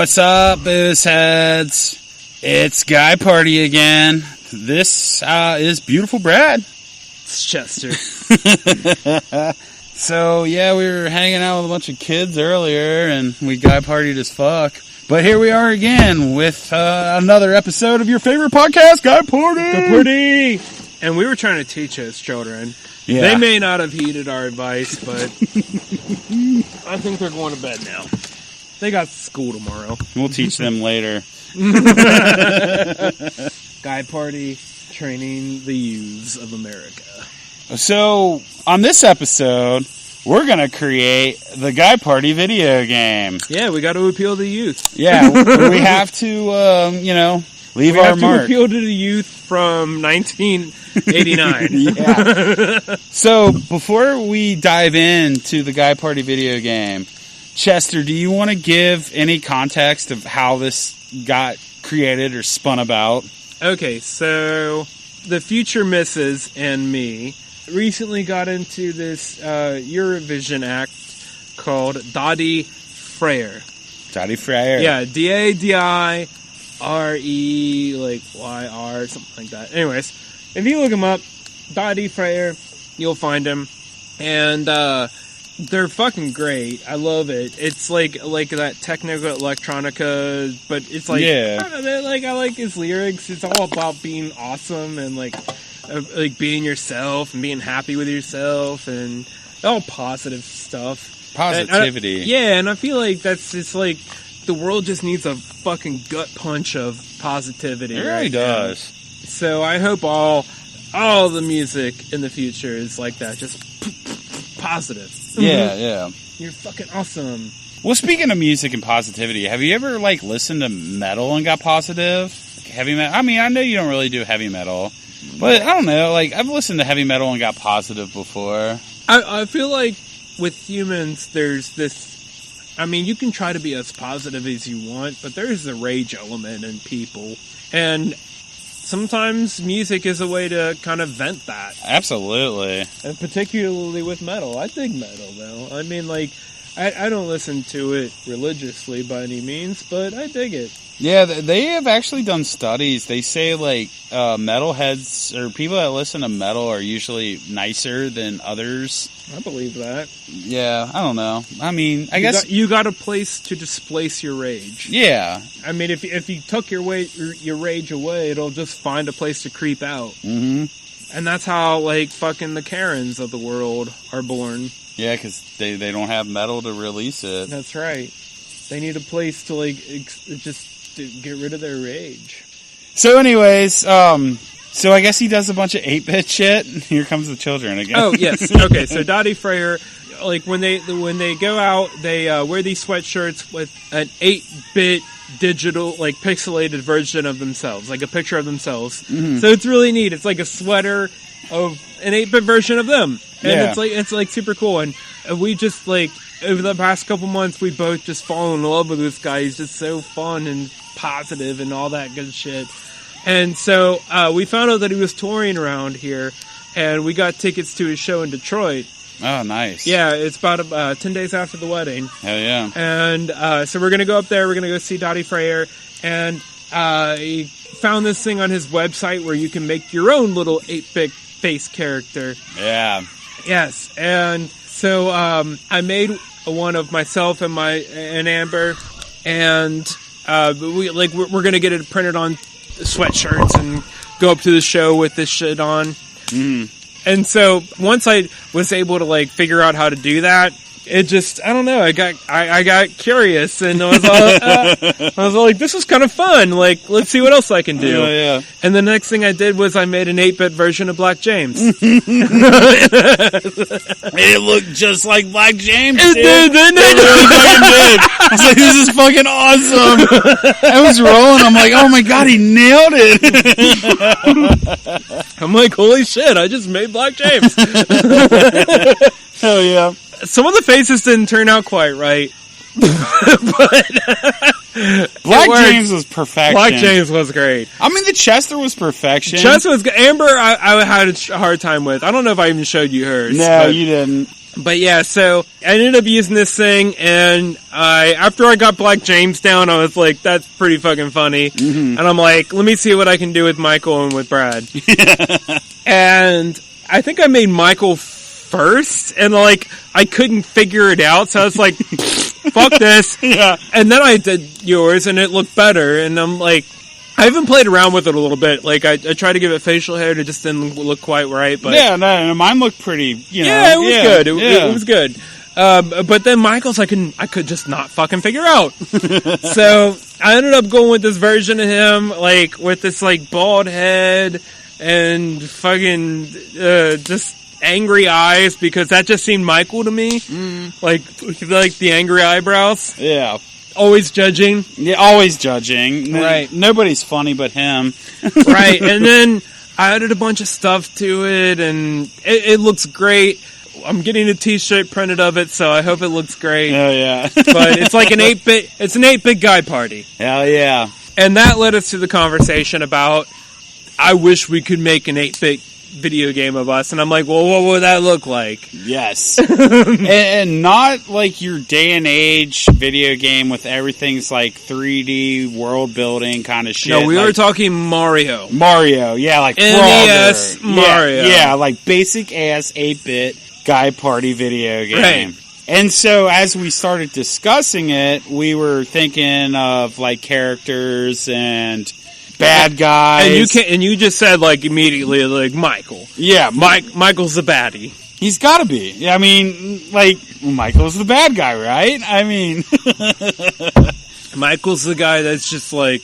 What's up, booze heads? It's Guy Party again. This is Beautiful Brad. It's Chester. So, yeah, we were hanging out with a bunch of kids earlier, and we Guy Partied as fuck. But here we are again with another episode of your favorite podcast, Guy Party! Guy Party! And we were trying to teach us children. Yeah. They may not have heeded our advice, but I think they're going to bed now. They got school tomorrow. We'll teach them later. Guy Party, training the youths of America. So, on this episode, we're going to create the Guy Party video game. Yeah, we got to appeal to the youth. Yeah, we have to, leave our mark. We have to appeal to the youth from 1989. Yeah. So, before we dive into the Guy Party video game, Chester, do you want to give any context of how this got created or spun about? Okay, so the future missus and me recently got into this Eurovision act called Dadi Freyr. Dadi Freyr. Yeah, D-A-D-I-R-E, like Y-R, something like that. Anyways, if you look him up, Dadi Freyr, you'll find him. And they're fucking great. I love it. It's like that technical electronica, but it's like, yeah. I like his lyrics. It's all about being awesome and like being yourself and being happy with yourself and all positive stuff. Positivity. And I feel like it's like the world just needs a fucking gut punch of positivity. It really does. So I hope all the music in the future is like that. Just positive. Yeah. You're fucking awesome. Well, speaking of music and positivity, have you ever listened to metal and got positive? Heavy metal? I mean, I know you don't really do heavy metal, but I don't know. I've listened to heavy metal and got positive before. I feel like with humans, there's this. I mean, you can try to be as positive as you want, but there's the rage element in people, and sometimes music is a way to kind of vent that. Absolutely. And particularly with metal. I dig metal, though. I mean, I don't listen to it religiously by any means, but I dig it. Yeah, they have actually done studies. They say, metalheads, or people that listen to metal are usually nicer than others. I believe that. Yeah, I don't know. I mean, I guess you got a place to displace your rage. Yeah. I mean, if you took your rage away, it'll just find a place to creep out. Mm-hmm. And that's how, fucking the Karens of the world are born. Yeah, because they don't have metal to release it. That's right. They need a place to, just to get rid of their rage. So anyways, so I guess he does a bunch of 8-bit shit. Here comes the children again. Oh, yes. Okay, so Dadi Freyr, when they go out, they wear these sweatshirts with an 8-bit digital, pixelated version of themselves, like a picture of themselves. Mm-hmm. So it's really neat. It's like a sweater of an 8-bit version of them. And it's super cool. And we just, over the past couple months, we both just fallen in love with this guy. He's just so fun and positive and all that good shit. And so we found out that he was touring around here, and we got tickets to his show in Detroit. Oh, nice. Yeah, it's about 10 days after the wedding. Hell yeah. And so we're going to go up there. We're going to go see Dadi Freyr. And he found this thing on his website where you can make your own little 8-bit face character. Yeah. Yes. And so I made one of myself and Amber, and we're gonna get it printed on sweatshirts and go up to the show with this shit on. Mm. And so once I was able to figure out how to do that, it just, I don't know, I got curious, and I was like, this is kind of fun, let's see what else I can do. Yeah. And the next thing I did was I made an 8-bit version of Black James. It looked just like Black James, dude. It did. I was like, this is fucking awesome. I was rolling, I'm like, oh my god, he nailed it. I'm like, holy shit, I just made Black James. Hell yeah. Some of the faces didn't turn out quite right. But Black James was perfection. Black James was great. I mean, the Chester was perfection. Chester was good. Amber, I had a hard time with. I don't know if I even showed you hers. No, you didn't. But yeah, so I ended up using this thing, and after I got Black James down, I was like, that's pretty fucking funny. Mm-hmm. And I'm like, let me see what I can do with Michael and with Brad. And I think I made Michael first, and like, I couldn't figure it out, so I was like, fuck this. Yeah. And then I did yours, and it looked better, and I'm like, I haven't played around with it a little bit. Like, I tried to give it facial hair, and it just didn't look quite right. But yeah, no, mine looked pretty, Yeah, it was good. It was good. But then Michael's, I could just not fucking figure out. So, I ended up going with this version of him, like, with this, like, bald head, and fucking, just angry eyes, because that just seemed Michael to me. Like the angry eyebrows. Yeah. Always judging. Yeah, always judging. Right. Nobody's funny but him. Right. And then I added a bunch of stuff to it, and it looks great. I'm getting a t-shirt printed of it, so I hope it looks great. Oh, yeah. But it's like an 8-bit guy party. Hell yeah. And that led us to the conversation about, I wish we could make an 8-bit video game of us, and I'm like, well, what would that look like? Yes. and not like your day and age video game with everything's like 3D world building kind of shit. No, we were talking Mario. Yeah, like NES Frogger. Mario. Yeah, like basic ass 8-bit guy party video game. Right. And so as we started discussing it, we were thinking of like characters and bad guys. And you just said like immediately like Michael. Yeah, Michael's the baddie. He's got to be. I mean, like Michael's the bad guy, right? I mean, Michael's the guy that's just like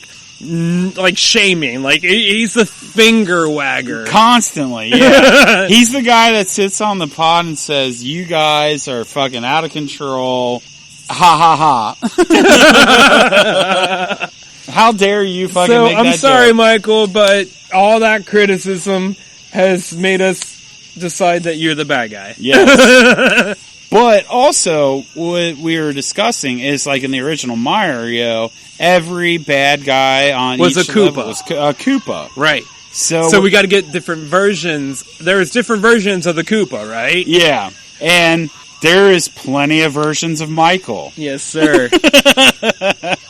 shaming. Like he's the finger wagger constantly. Yeah, he's the guy that sits on the pod and says, "You guys are fucking out of control." Ha ha ha. How dare you fucking make that I'm sorry, joke. Michael, but all that criticism has made us decide that you're the bad guy. Yes. But also, what we were discussing is like in the original Mario, every bad guy on was each a Koopa. level was a Koopa. Right. So we got to get different versions. There's different versions of the Koopa, right? Yeah. And there is plenty of versions of Michael. Yes, sir.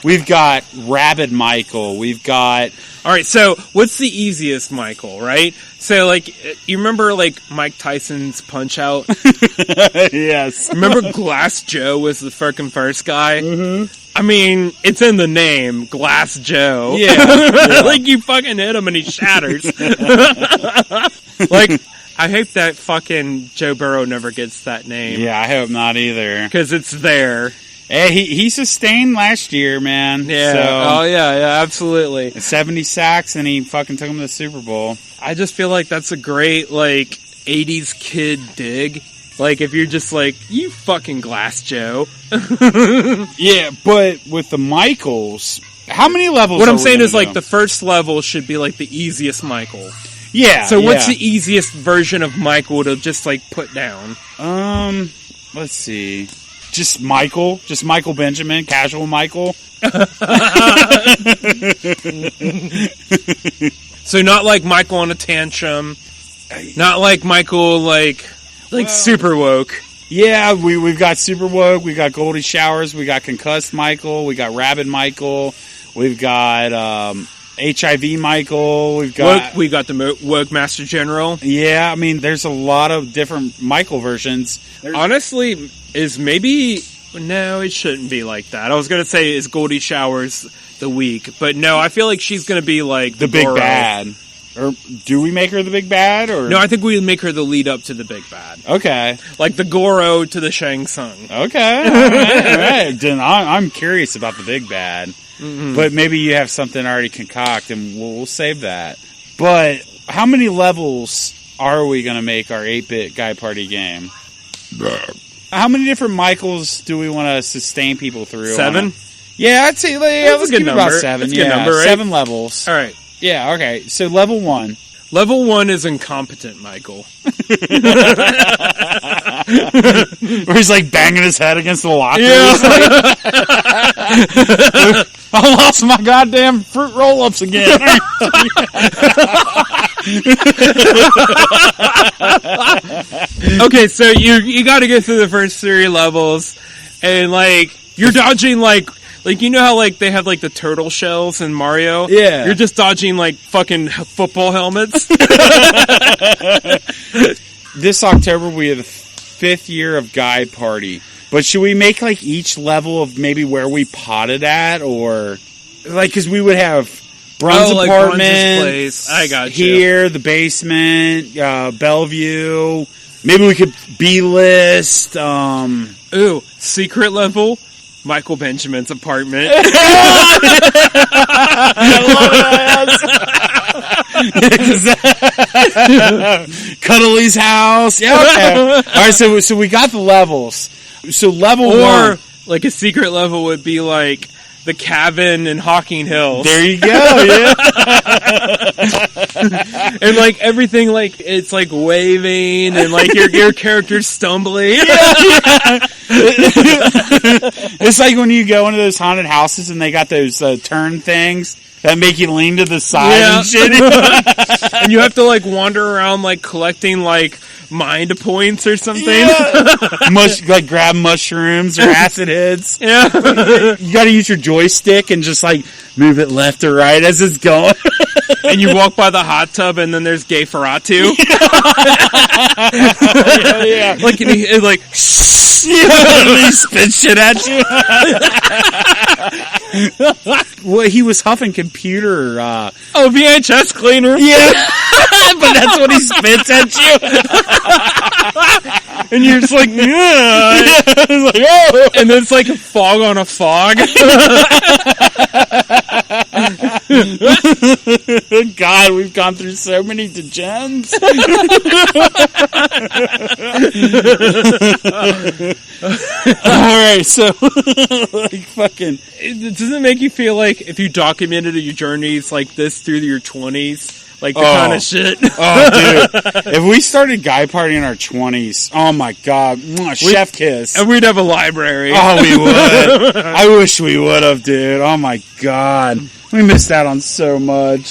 We've got Rabid Michael. We've got... All right, so what's the easiest Michael, right? So, like, you remember, like, Mike Tyson's Punch-Out? Yes. Remember Glass Joe was the frickin' first guy? Mm-hmm. I mean, it's in the name, Glass Joe. Yeah. Like, you fucking hit him and he shatters. Like... I hope that fucking Joe Burrow never gets that name. Yeah, I hope not either. Because it's there. Hey, he sustained last year, man. Yeah. So, oh, yeah, absolutely. 70 sacks, and he fucking took him to the Super Bowl. I just feel like that's a great, like, 80s kid dig. Like, if you're just like, you fucking Glass Joe. Yeah, but with the Michaels, how many levels What are I'm we saying gonna is, like, do? the first level should be, like, the easiest Michael. Yeah. So what's the easiest version of Michael to just, like, put down? Let's see. Just Michael Benjamin, casual Michael. So not like Michael on a tantrum. Not like Michael, like super woke. Yeah, we've got super woke, we got Goldie Showers, we got concussed Michael, we got rabid Michael, we've got HIV Michael, we got the woke Master General. Yeah, I mean, there's a lot of different Michael versions. Honestly, no, it shouldn't be like that. I was gonna say is Goldie Showers the weak, but no, I feel like she's gonna be like the big bad. Or do we make her the big bad? Or no, I think we make her the lead up to the big bad. Okay, like the Goro to the Shang Tsung. Okay, all right. Then I'm curious about the big bad. Mm-hmm. But maybe you have something already concocted, and we'll save that. But how many levels are we going to make our 8-bit guy party game? How many different Michaels do we want to sustain people through? 7? Yeah, I'd say let's give it about 7. That's a good number, right? 7 levels. All right. Yeah, okay. So level 1. Level 1 is incompetent Michael. Where he's like banging his head against the locker. Yeah. I lost my goddamn fruit roll-ups again. Okay, so you got to get through the first 3 levels, and like you're dodging like you know how like they have like the turtle shells in Mario. Yeah, you're just dodging like fucking football helmets. This October we have the 5th year of Guy Party. But should we make like each level of maybe where we potted at, or like because we would have Brun's apartment, place. I got you. Here, the basement, Bellevue. Maybe we could B-list. Ooh, secret level. Michael Benjamin's apartment. Cuddly's house. Yeah, okay. All right, so we got the levels. So level 1, like a secret level would be like the cabin in Hocking Hills. There you go. Yeah. And like everything, like it's like waving and like your character's stumbling. It's like when you go into those haunted houses and they got those turn things that make you lean to the side and shit. And you have to like wander around like collecting like mind points or something. Yeah. Like grab mushrooms or acid hits. Yeah. You gotta use your joystick and just like move it left or right as it's going. And you walk by the hot tub and then there's Gay Ferratu. Yeah. Like, and like, he spits shit at you. Well, he was huffing computer. VHS cleaner. Yeah. But that's what he spits at you. And you're just like, yeah. It's like, oh. And then it's like a fog on a fog. God, we've gone through so many degens. Alright, so like fucking Does it make you feel like if you documented your journeys like this through your 20s, like the kind of shit? Oh, dude. If we started Guy Party in our 20s, oh my God. Chef kiss. And we'd have a library. Oh, we would. I wish we would have, dude. Oh my God. We missed out on so much.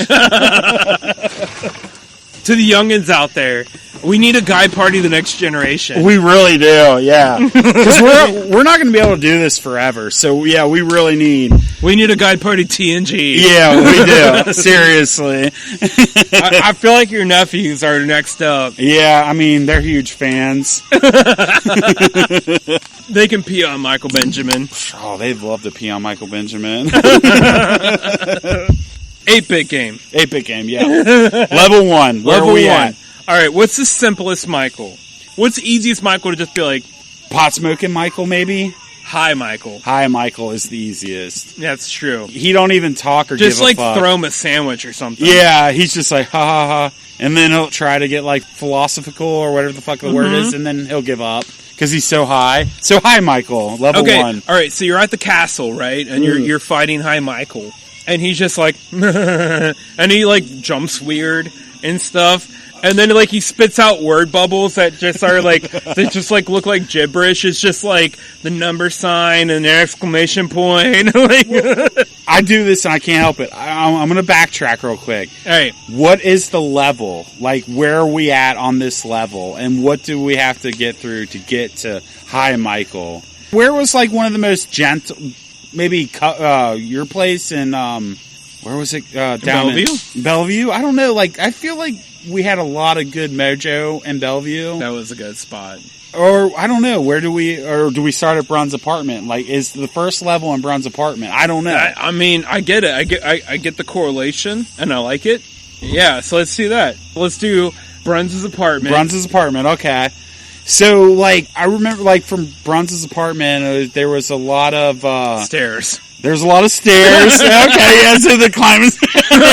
To the youngins out there, we need a Guy Party the next generation. We really do, yeah. Because we're not going to be able to do this forever. So, yeah, we really need... We need a Guy Party TNG. Yeah, we do. Seriously. I feel like your nephews are next up. Yeah, I mean, they're huge fans. They can pee on Michael Benjamin. Oh, they'd love to pee on Michael Benjamin. 8-bit game. 8-bit game, yeah. Level 1. Where Level are we 1. at? Alright, what's the simplest Michael? What's the easiest Michael to just be like... Pot smoking Michael, maybe? Hi, Michael. Hi, Michael is the easiest. That's true. He don't even talk or just give a fuck. Just like throw him a sandwich or something. Yeah, he's just like, ha ha ha. And then he'll try to get like philosophical or whatever the fuck the word is, and then he'll give up. Because he's so high. So, hi, Michael. Level 1. Alright, so you're at the castle, right? And you're fighting Hi, Michael. And he's just like, and he like jumps weird and stuff. And then like he spits out word bubbles that just are like, they just like look like gibberish. It's just like the number sign and an exclamation point. Like, I do this and I can't help it. I'm going to backtrack real quick. Alright. What is the level? Like, where are we at on this level? And what do we have to get through to get to Hi, Michael? Where was like one of the most gentle... Maybe your place in, where was it? Down Bellevue? In Bellevue? I don't know. Like, I feel like we had a lot of good mojo in Bellevue. That was a good spot. Or, I don't know. Where do we start at Brun's apartment? Like, is the first level in Brun's apartment? I don't know. I mean, I get it. I get the correlation, and I like it. Yeah, so let's do that. Let's do Brun's apartment. Brun's apartment, okay. So, like, I remember, like, from Brun's apartment, there was a lot of... stairs. There's a lot of stairs. Okay, yeah, so the climbing...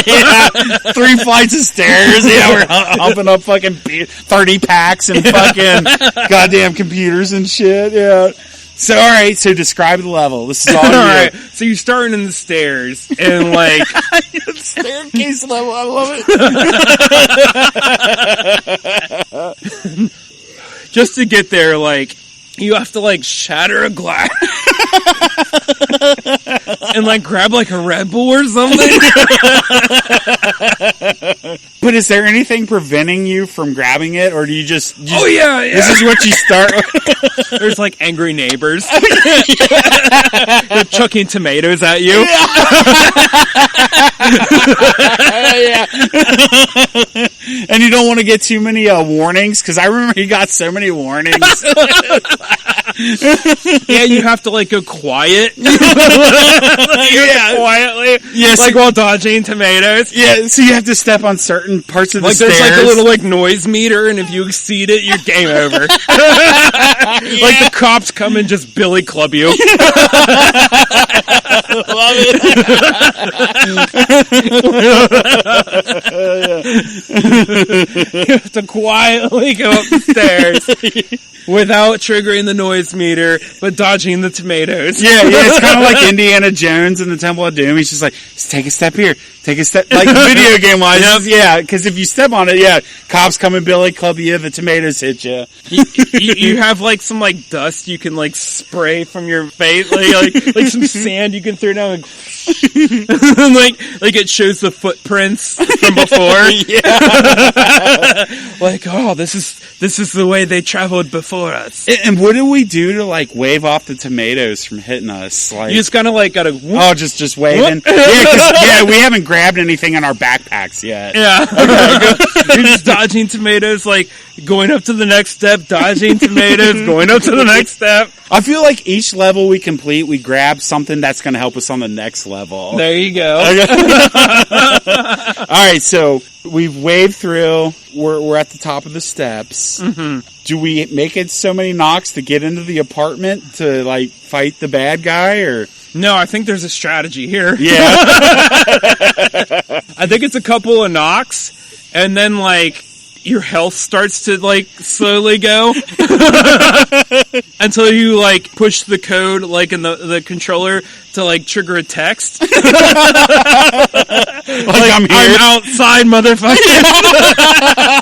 yeah, 3 flights of stairs. Yeah, we're humping up fucking 30 packs and fucking goddamn computers and shit, yeah. So, alright, so describe the level. This is all you. Alright, so you're starting in the stairs, and like... Staircase level, I love it. Just to get there, like, you have to, like, shatter a glass. And, like, grab, like, a Red Bull or something. But is there anything preventing you from grabbing it, or do you just... Oh, yeah. This is what you start with? There's, like, angry neighbors. They're chucking tomatoes at you. Yeah. And you don't want to get too many warnings, because I remember he got so many warnings. Yeah, you have to, like, go quiet. Quietly. Yes. Like, while dodging tomatoes. Yeah, so you have to step on certain parts of the stairs. There's, like, a little, like, noise meter, and if you exceed it, you're game over. Like, the cops come and just billy club you. Love it. You have to quietly go up the stairs without triggering the noise meter, but dodging the tomatoes. Yeah, it's kind of like Indiana Jones in the Temple of Doom. He's just like, just take a step here, take a step, like video game wise. Yep. Yeah, because if you step on it, cops come and billy club you, the tomatoes hit you. You have like some like dust you can like spray from your face, like some sand you can throw down, like it shows the footprints from before. Yeah. Like, oh, this is the way they traveled before us. And what do we do to like wave off the tomatoes from hitting us? Like, you just kind of like gotta. Oh, just waving. Yeah, we haven't grabbed anything in our backpacks yet. Yeah, you're just dodging tomatoes, like going up to the next step, dodging tomatoes, going up to the next step. I feel like each level we complete, we grab something that's going to help us on the next level. There you go. All right, so we've waved through. We're at the top of the steps. Mm-hmm. Do we make it so many knocks to get into the apartment to like fight the bad guy, or? No, I think there's a strategy here. Yeah. I think it's a couple of knocks, and then like your health starts to like slowly go until you like push the code like in the controller to like trigger a text. Like I'm outside, motherfucker.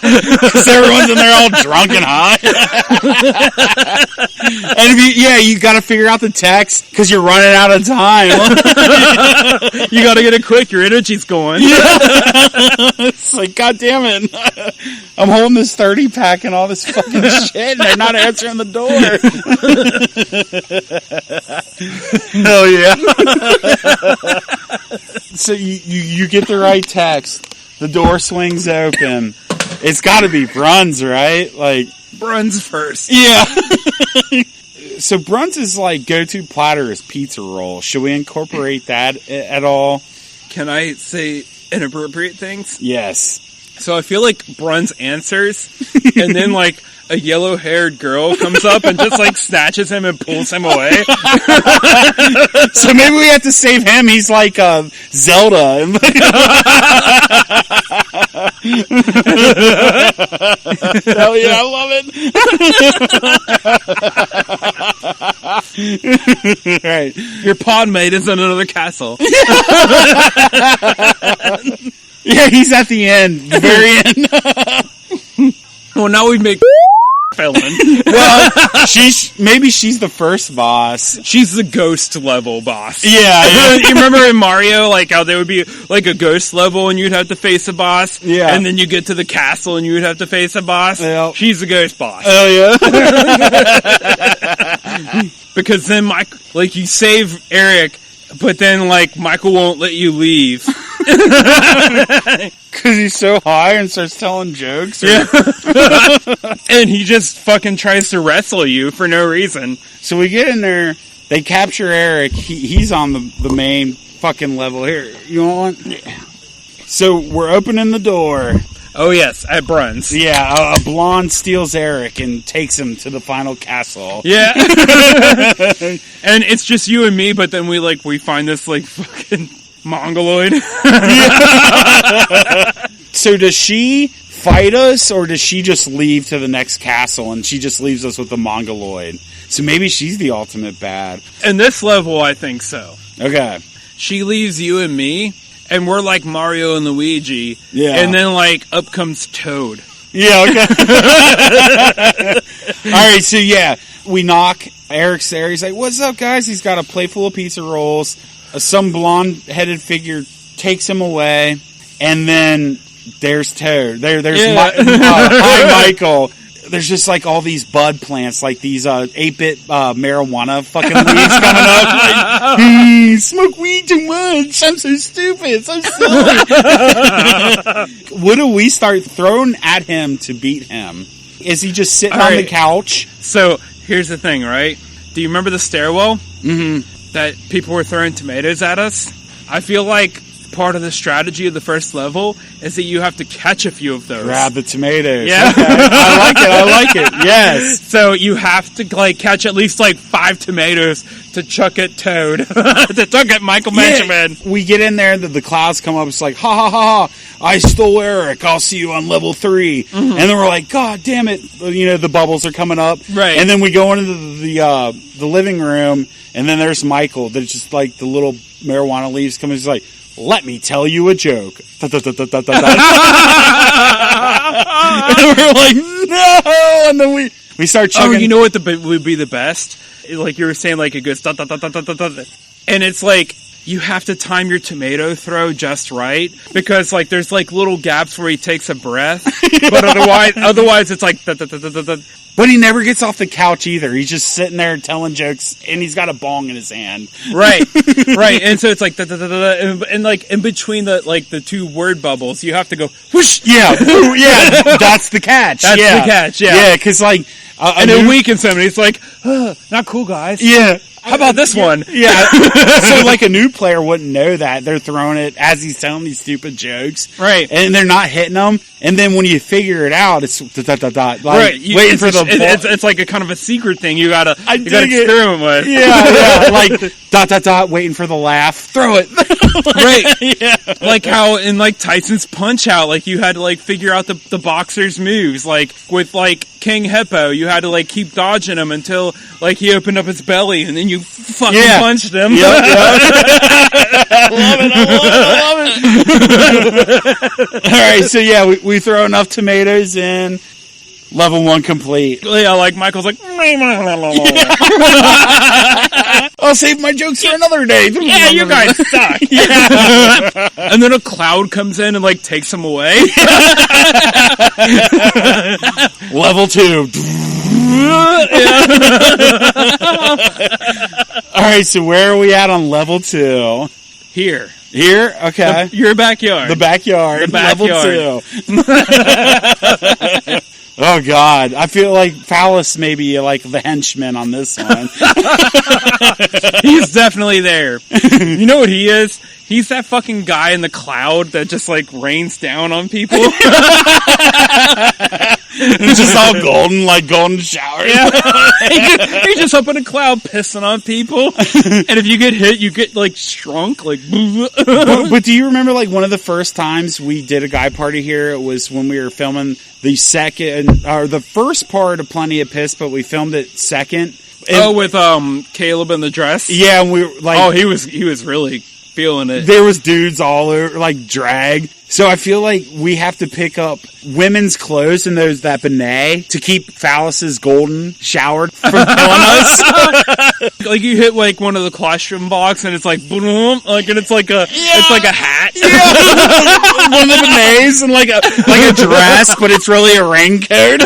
Because everyone's in there all drunk and high. And you got to figure out the text because you're running out of time. You got to get it quick. Your energy's going. It's like, God damn it. I'm holding this 30-pack and all this fucking shit, and they're not answering the door. Hell yeah. So you get the right text. The door swings open. It's got to be Bruns, right? Like Bruns first. Yeah. So Bruns' like go-to platter is pizza roll. Should we incorporate that at all? Can I say inappropriate things? Yes. So I feel like Bruns answers, and then like a yellow-haired girl comes up and just like snatches him and pulls him away. So maybe we have to save him. He's like Zelda. Hell yeah, I love it. Right. Your pod mate is in another castle. Yeah, he's at the end, the very end. Well, now we make villain. Well, maybe she's the first boss. She's the ghost level boss. Yeah. You remember in Mario, like how there would be like a ghost level and you'd have to face a boss? Yeah. And then you get to the castle and you would have to face a boss? Yep. She's the ghost boss. Oh, yeah. Because then, like, you save Eric, but then, like, Michael won't let you leave. Because he's so high and starts telling jokes. Yeah. And he just fucking tries to wrestle you for no reason. So we get in there, they capture Eric, he's on the main fucking level here. You want one? Yeah. So we're opening the door. Oh, yes, at Bruns. Yeah, a blonde steals Eric and takes him to the final castle. Yeah. And it's just you and me, but then we find this, like, fucking mongoloid. So does she fight us, or does she just leave to the next castle and she just leaves us with the mongoloid? So maybe she's the ultimate bad. In this level, I think so. Okay. She leaves you and me, and we're like Mario and Luigi. Yeah. And then, like, up comes Toad. Yeah, okay. Alright, so yeah. we knock. Eric's there. He's like, "What's up, guys?" He's got a plate full of pizza rolls. Some blonde-headed figure takes him away, and then there's Toad. There's hi, Michael. There's just like all these bud plants, like these 8-bit marijuana fucking leaves coming up. Like, smoke weed too much. I'm so stupid. So silly. What do we start throwing at him to beat him? Is he just sitting on the couch? So here's the thing, right? Do you remember the stairwell? Mm-hmm. That people were throwing tomatoes at us? I feel like part of the strategy of the first level is that you have to catch a few of those. Grab the tomatoes. Yeah. Okay. I like it. Yes. So you have to like catch at least like 5 tomatoes to chuck at Toad. To chuck at Michael Benjamin. We get in there, the clouds come up, it's like, ha ha ha ha, I stole Eric, I'll see you on level 3. Mm-hmm. And then we're like, God damn it, the bubbles are coming up. Right. And then we go into the living room, and then there's Michael, there's just like the little marijuana leaves coming, he's like, let me tell you a joke. And we're like, no! And then we start chugging. Oh, you know what would be the best? Like you were saying, like it goes, and it's like, you have to time your tomato throw just right, because like there's like little gaps where he takes a breath, but otherwise it's like. But he never gets off the couch either. He's just sitting there telling jokes, and he's got a bong in his hand. Right, right, and so it's like and like in between the 2 word bubbles, you have to go whoosh. Yeah, that's the catch. That's the catch. Yeah, because like and it weakens somebody. It's like, not cool, guys. Yeah. How about this one? Yeah. So like a new player wouldn't know that. They're throwing it as he's telling these stupid jokes. Right. And they're not hitting them. And then when you figure it out, it's like waiting for the ball. It's like a kind of a secret thing you gotta experiment with. Yeah. Like waiting for the laugh. Throw it. Right. Yeah. Like how in like Tyson's Punch Out, like you had to like figure out the boxer's moves. Like with like King Hippo, you had to like keep dodging him until like he opened up his belly, and then you fucking punched him. Yep. I love it. All right, so yeah, we throw enough tomatoes in. Level 1 complete. Yeah, like Michael's like, I'll save my jokes for another day. Yeah, you guys suck. And then a cloud comes in and like takes him away. Level 2. All right, so where are we at on level 2? Here? Okay. Your backyard. The backyard. Level 2. Oh, God. I feel like Phallus may be like the henchman on this one. He's definitely there. You know what he is? He's that fucking guy in the cloud that just like rains down on people. It's just all golden, like golden showers. Yeah. He's just up in a cloud pissing on people. And if you get hit, you get like shrunk. Like. But do you remember like one of the first times we did a guy party here? It was when we were filming the first part of Plenty of Piss, but we filmed it second. With Caleb in the dress. Yeah, and we were like, oh, he was really feeling it. There was dudes all over, like drag. So I feel like we have to pick up women's clothes and that benet to keep Phallus's golden showered from killing us. Like you hit like one of the colostrum blocks and it's like boom, like, and it's like a hat. Yeah. One of the benets and like a dress, but it's really a raincoat.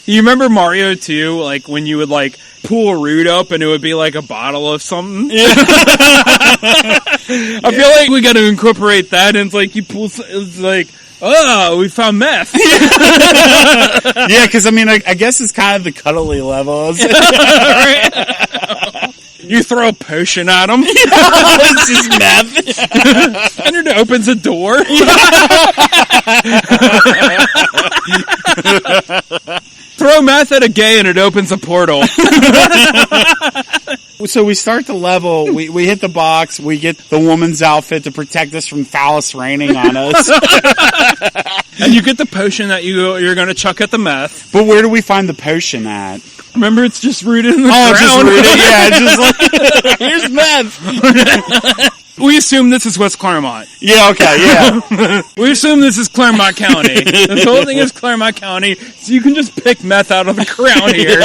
You remember Mario 2, like when you would like pull a root up and it would be like a bottle of something? Yeah. I feel like we got to incorporate that, and it's like you pull, it's like, oh, we found meth. Yeah, because I mean, I guess it's kind of the cuddly levels. You throw a potion at them. It's just meth. And it opens a door. Throw meth at a gay and it opens a portal. So we start the level, we hit the box, we get the woman's outfit to protect us from Phallus raining on us. And you get the potion that you're going to chuck at the meth. But where do we find the potion at? Remember, it's just rooted in the ground. Just rooted, yeah. Just like, here's meth. We assume this is West Claremont. Yeah, okay, yeah. We assume this is Claremont County. This whole thing is Claremont County, so you can just pick meth out of the ground here.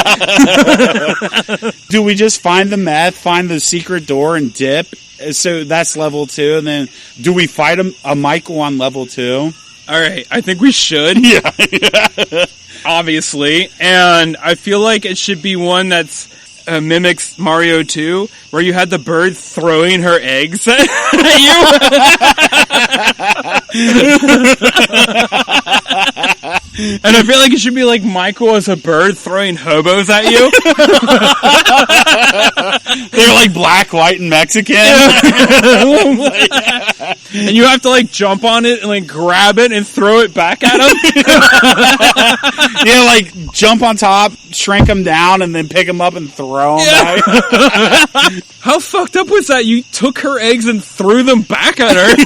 Do we just find the meth, find the secret door, and dip? So that's level 2, and then do we fight a Michael on level 2? All right, I think we should. Yeah. Obviously, and I feel like it should be one that's mimics Mario 2, where you had the bird throwing her eggs at you. And I feel like it should be like Michael as a bird throwing hobos at you. They're like black, white, and Mexican. And you have to like jump on it and like grab it and throw it back at them. Yeah, like jump on top, shrink them down, and then pick them up and throw them back. How fucked up was that? You took her eggs and threw them back at her.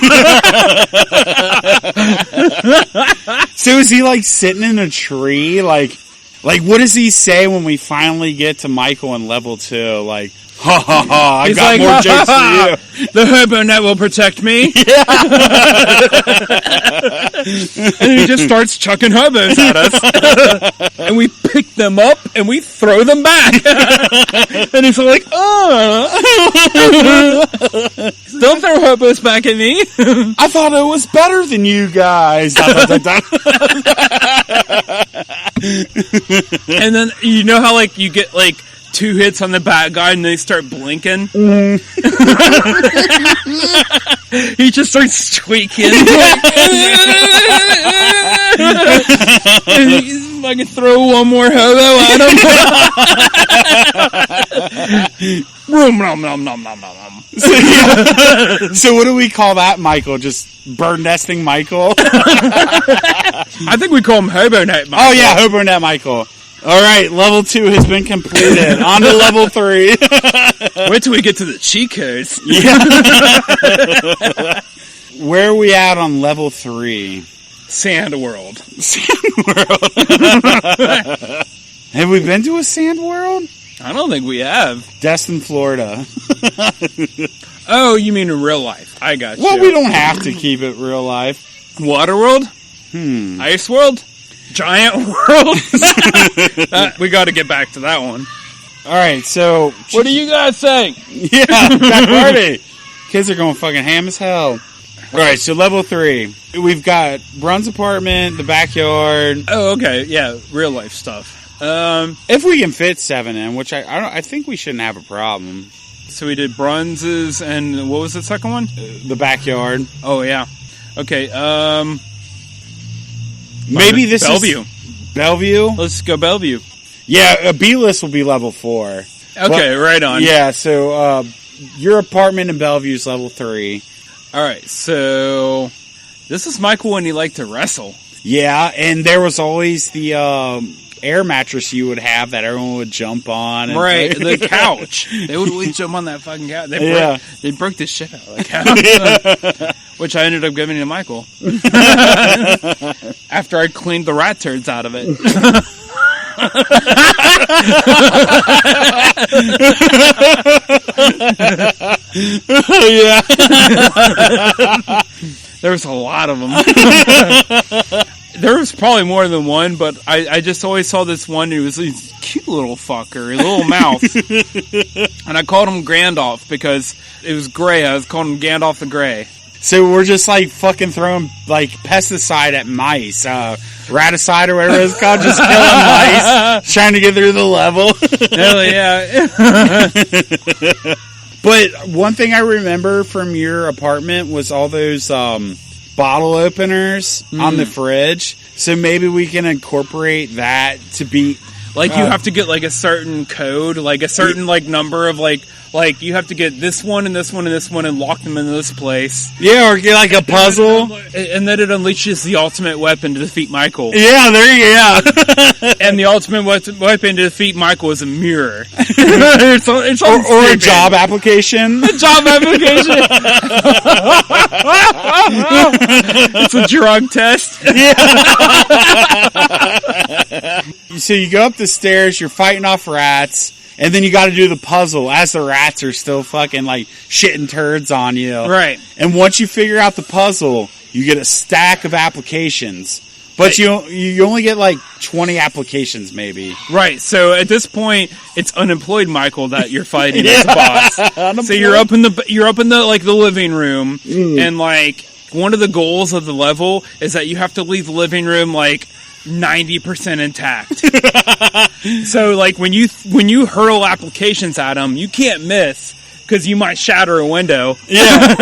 So is he like sitting in a tree? Like what does he say when we finally get to Michael in level 2? Like, ha ha ha, I got more jokes for you. The Herbo Net will protect me. Yeah. And he just starts chucking hobos at us. And we pick them up and we throw them back. And he's like, oh. Don't throw hobos back at me. I thought it was better than you guys. And then, you know how like you get like 2 hits on the bad guy and they start blinking? Mm. He just starts squeaking. And I can throw one more hobo at him. Nom, nom, nom, nom, nom. So what do we call that, Michael? Just bird nesting Michael? I think we call him Hobo Net Michael. Oh yeah, Hobo Net Michael. All right, level 2 has been completed. On to level 3. Wait till we get to the cheat codes. Yeah. Where are we at on level 3? Sand World. Sand World. Have we been to a Sand World? I don't think we have. Destin, Florida. Oh, you mean in real life? I got you. Well, we don't have to keep it real life. Waterworld? Ice World? Giant World? We got to get back to that one. All right, so what do you guys think? Yeah, that party. Kids are going fucking ham as hell. All right, so level 3, we've got Brun's apartment, the backyard. Oh, okay, yeah, real life stuff. If we can fit 7 in, which I think we shouldn't have a problem. So we did Brun's and what was the second one? The backyard. Oh yeah. Okay. Maybe this Bellevue. is Bellevue. Let's go Bellevue. Yeah, B-list will be level 4. Okay, right on. Yeah, so your apartment in Bellevue is level 3. All right, so this is Michael when he liked to wrestle. Yeah, and there was always the air mattress you would have that everyone would jump on. And right, the couch. They would always jump on that fucking couch. They broke the shit out of the couch. Which I ended up giving to Michael. After I cleaned the rat turds out of it. Yeah. There was a lot of them. There was probably more than one, but I just always saw this one who was a cute little fucker, a little mouth. And I called him Gandalf because it was gray. I was calling him Gandalf the Grey. So we're just like fucking throwing like pesticide at mice, raticide or whatever it's called, just killing mice, trying to get through the level. Hell yeah. But one thing I remember from your apartment was all those bottle openers on the fridge. So maybe we can incorporate that to be... Like you have to get like a certain code, like a certain like number of like you have to get this one and this one and this one and lock them in this place. Yeah, or get like a puzzle. And then it unleashes the ultimate weapon to defeat Michael. Yeah, there you go. And the ultimate weapon to defeat Michael is a mirror. It's or a job application. A job application. It's a drug test. Yeah. So you go up the stairs, you're fighting off rats, And then you got to do the puzzle as the rats are still fucking like shitting turds on you. Right. And once you figure out the puzzle, you get a stack of applications. But you only get like 20 applications, maybe. Right. So at this point, it's unemployed Michael that you're fighting as a boss. So you're up in the like the living room, and like one of the goals of the level is that you have to leave the living room like 90% intact. So like when you hurl applications at him, you can't miss. Because you might shatter a window. Yeah.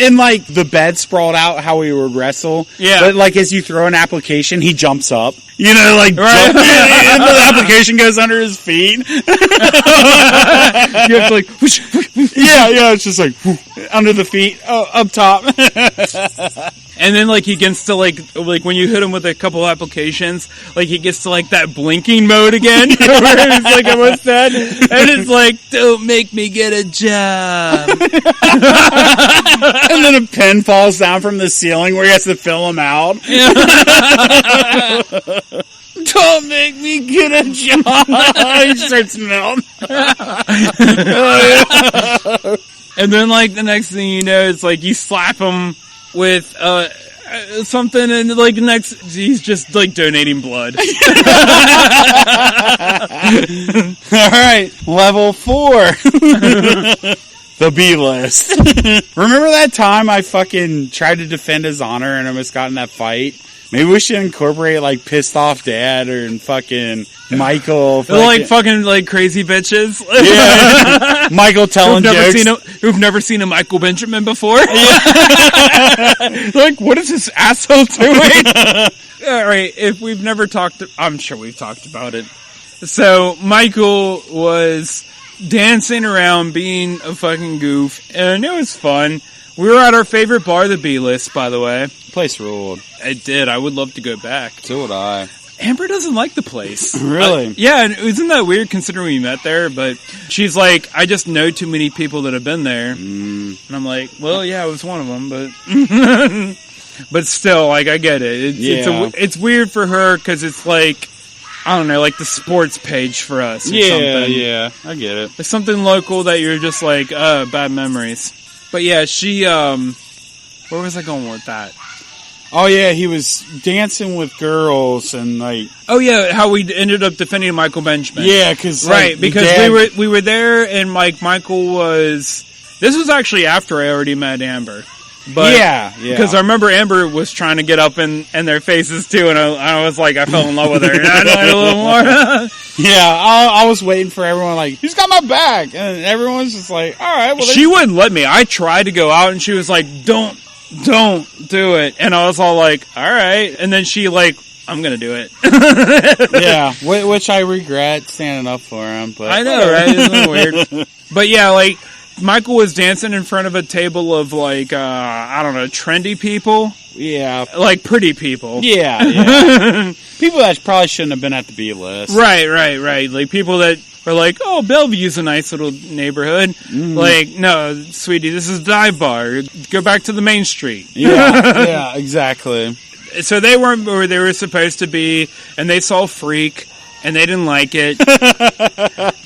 And like the bed sprawled out how we would wrestle. Yeah. But like as you throw an application, he jumps up. You know, like right. And the application goes under his feet. You have to like whoosh, whoosh, whoosh. Yeah, it's just like under the feet, up top. And then like he gets to like when you hit him with a couple applications, like he gets to like that blinking mode again, where it's like almost dead, and it's like, don't make me get a job. And then a pen falls down from the ceiling where he has to fill him out. Don't make me get a job. He starts melting. And then like the next thing you know, it's like you slap him with something, and like next he's just like donating blood. All right, level 4. The B list. Remember that time I fucking tried to defend his honor and almost got in that fight? Maybe we should incorporate like pissed off dad or fucking Michael. They're like fucking like crazy bitches. Yeah. Michael telling jokes. Who've never seen a Michael Benjamin before. Yeah. Like, what is this asshole doing? All right, if we've never talked, I'm sure we've talked about it. So Michael was dancing around being a fucking goof, and it was fun. We were at our favorite bar, the B-List, by the way. Place ruled. It did. I would love to go back. So would I. Amber doesn't like the place. Really? Yeah, and isn't that weird considering we met there? But she's like, I just know too many people that have been there. And I'm like, well, yeah, I was one of them, but... But still, like, I get it. It's weird for her because it's like, I don't know, like the sports page for us or something. Yeah, I get it. It's something local that you're just like, bad memories. But yeah, she, where was I going with that? Oh yeah, he was dancing with girls and like... Oh yeah, how we ended up defending Michael Benjamin. Yeah, because... Right, because we were there and like Michael was... This was actually after I already met Amber. But yeah. Because I remember Amber was trying to get up in their faces too, and I was like, I fell in love with her. And I know a little more. Yeah, I was waiting for everyone like, who's got my back? And everyone's just like, all right. Well, she wouldn't let me. I tried to go out, and she was like, don't do it. And I was all like, all right. And then she like, I'm gonna do it. Yeah, which I regret standing up for him. But I know, right? Isn't it weird? But yeah, like Michael was dancing in front of a table of like I don't know, trendy people. Yeah, like pretty people. Yeah. People that probably shouldn't have been at the B list. Right. Like people that are like, oh, Bellevue's a nice little neighborhood. Like, no, sweetie, this is a dive bar. Go back to the main street. Yeah, exactly. So they weren't where they were supposed to be, and they saw Freak, and they didn't like it.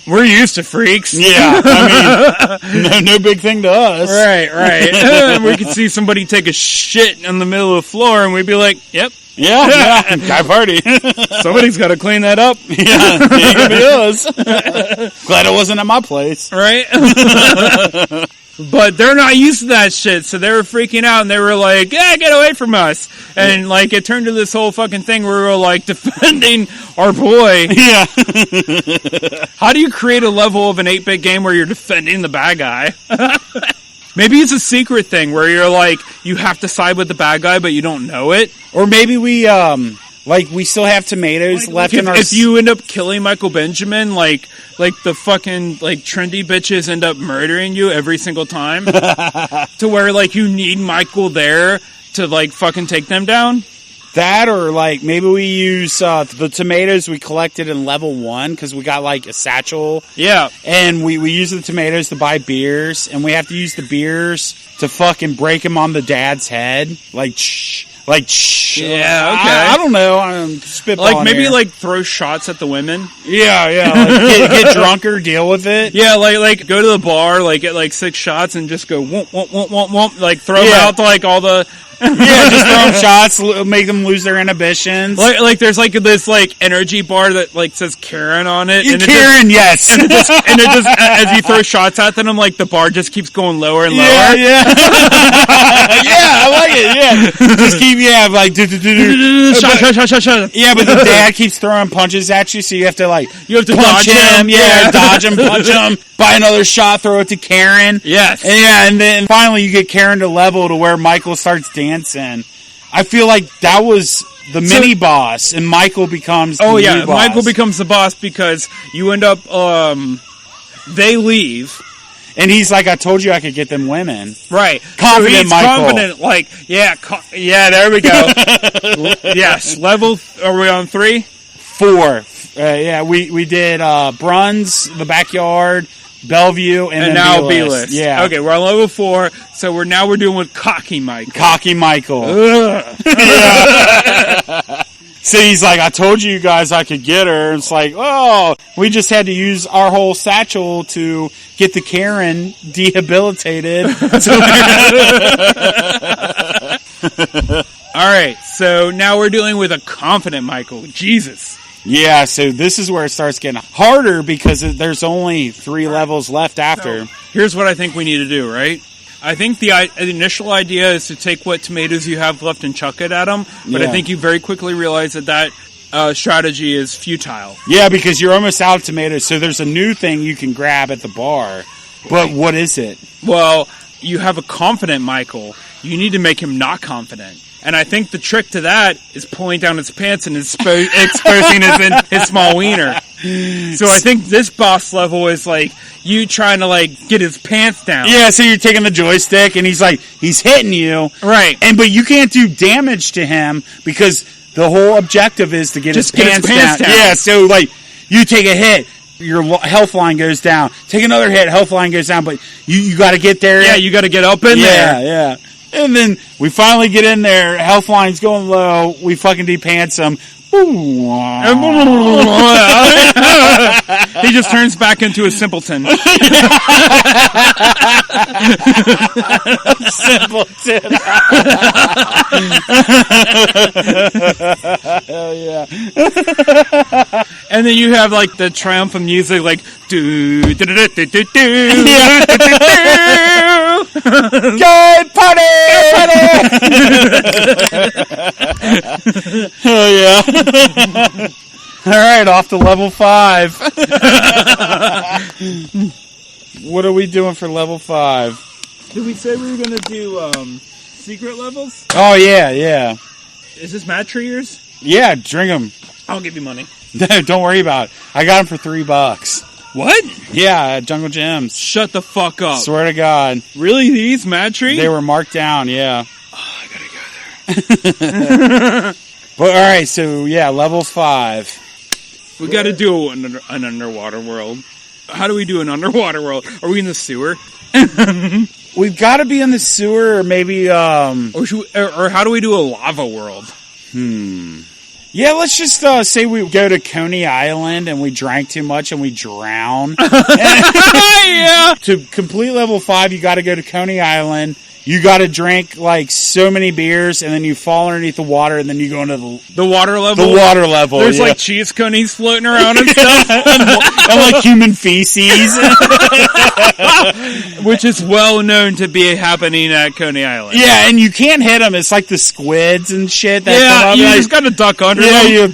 We're used to freaks. Yeah, I mean, no big thing to us. Right. And we could see somebody take a shit in the middle of the floor, and we'd be like, yep. Yeah, guy party. Somebody's got to clean that up. Yeah, it ain't gonna be us. Glad it wasn't at my place. Right? But they're not used to that shit, so they were freaking out, and they were like, yeah, get away from us. And, like, it turned to this whole fucking thing where we were, like, defending our boy. Yeah. How do you create a level of an 8-bit game where you're defending the bad guy? Maybe it's a secret thing where you're, like, you have to side with the bad guy, but you don't know it. Or maybe we, like, we still have tomatoes left in our... If you end up killing Michael Benjamin, like the fucking, like, trendy bitches end up murdering you every single time. To where, like, you need Michael there to, like, fucking take them down. That, or, like, maybe we use the tomatoes we collected in level 1, because we got, like, a satchel. Yeah. And we use the tomatoes to buy beers, and we have to use the beers to fucking break him on the dad's head. Like, shh. Like, shh. Yeah, okay. I don't know. I'm spitballing Like, maybe, here. like, throw shots at the women. Yeah. Like, get drunker, deal with it. Yeah, like go to the bar, like, get, like, 6 shots and just go, womp, womp, womp, womp, womp. Like, throw them out to, like, all the... Yeah, just throw them shots, make them lose their inhibitions. Like there's like this like energy bar that like says Karen on it. And Karen, yes. And it just as you throw shots at them, like the bar just keeps going lower and lower. Yeah. Yeah, I like it. Yeah, just keep like shot. Yeah, but the dad keeps throwing punches at you, so you have to punch dodge him. Yeah, dodge him, punch him. Buy another shot, throw it to Karen. Yes. And then finally you get Karen to level to where Michael starts dancing. I feel like that was the mini boss, and Michael becomes the mini boss. Michael becomes the boss because you end up, they leave. And he's like, I told you I could get them women. Right. Confident so he's Michael. Confident, like, yeah, there we go. Yes, level, are we on 3? 4. Yeah, we did Bruns, the backyard, Bellevue, and then now B-list. Yeah. Okay, we're on level 4, so we're doing with Cocky Michael. Cocky Michael. So he's like, I told you guys I could get her. It's like, oh, we just had to use our whole satchel to get the Karen debilitated. All right, so now we're dealing with a confident Michael. Jesus. Yeah, so this is where it starts getting harder because there's only 3 levels left after. So, here's what I think we need to do, right? I think the initial idea is to take what tomatoes you have left and chuck it at them, but I think you very quickly realize that strategy is futile. Yeah, because you're almost out of tomatoes, so there's a new thing you can grab at the bar. But what is it? Well, you have a confident Michael. You need to make him not confident. And I think the trick to that is pulling down his pants and exposing his small wiener. So I think this boss level is like you trying to like get his pants down. Yeah, so you're taking the joystick and he's hitting you. Right. But you can't do damage to him because the whole objective is to get his pants down. Yeah, so like you take a hit, your health line goes down. Take another hit, health line goes down, but you got to get there. Yeah, you got to get up in there. Yeah. And then we finally get in there, health line's going low, we fucking de-pants him. He just turns back into a simpleton. Simpleton. Hell yeah. And then you have like the triumphant music, like do do do do do do do. Gay party! Oh yeah. All right, off to level 5. What are we doing for level 5? Did we say we were going to do secret levels? Oh yeah. Is this match for yours? Yeah, drink them. I'll give you money. No, don't worry about it. I got them for $3. What? Yeah, at Jungle Gyms. Shut the fuck up. Swear to God. Really? These Mad Tree? They were marked down, yeah. Oh, I gotta go there. But alright, so yeah, level 5. We gotta do an underwater world. How do we do an underwater world? Are we in the sewer? We've got to be in the sewer, or maybe, or how do we do a lava world? Yeah, let's just say we go to Coney Island and we drank too much and we drown. Yeah. To complete level 5, you got to go to Coney Island. You got to drink like so many beers, and then you fall underneath the water, and then you go into the water level. The water level. There's like cheese conies floating around and stuff, and like human feces, which is well known to be happening at Coney Island. Yeah, and you can't hit them. It's like the squids and shit. That come up. You just got to duck under them.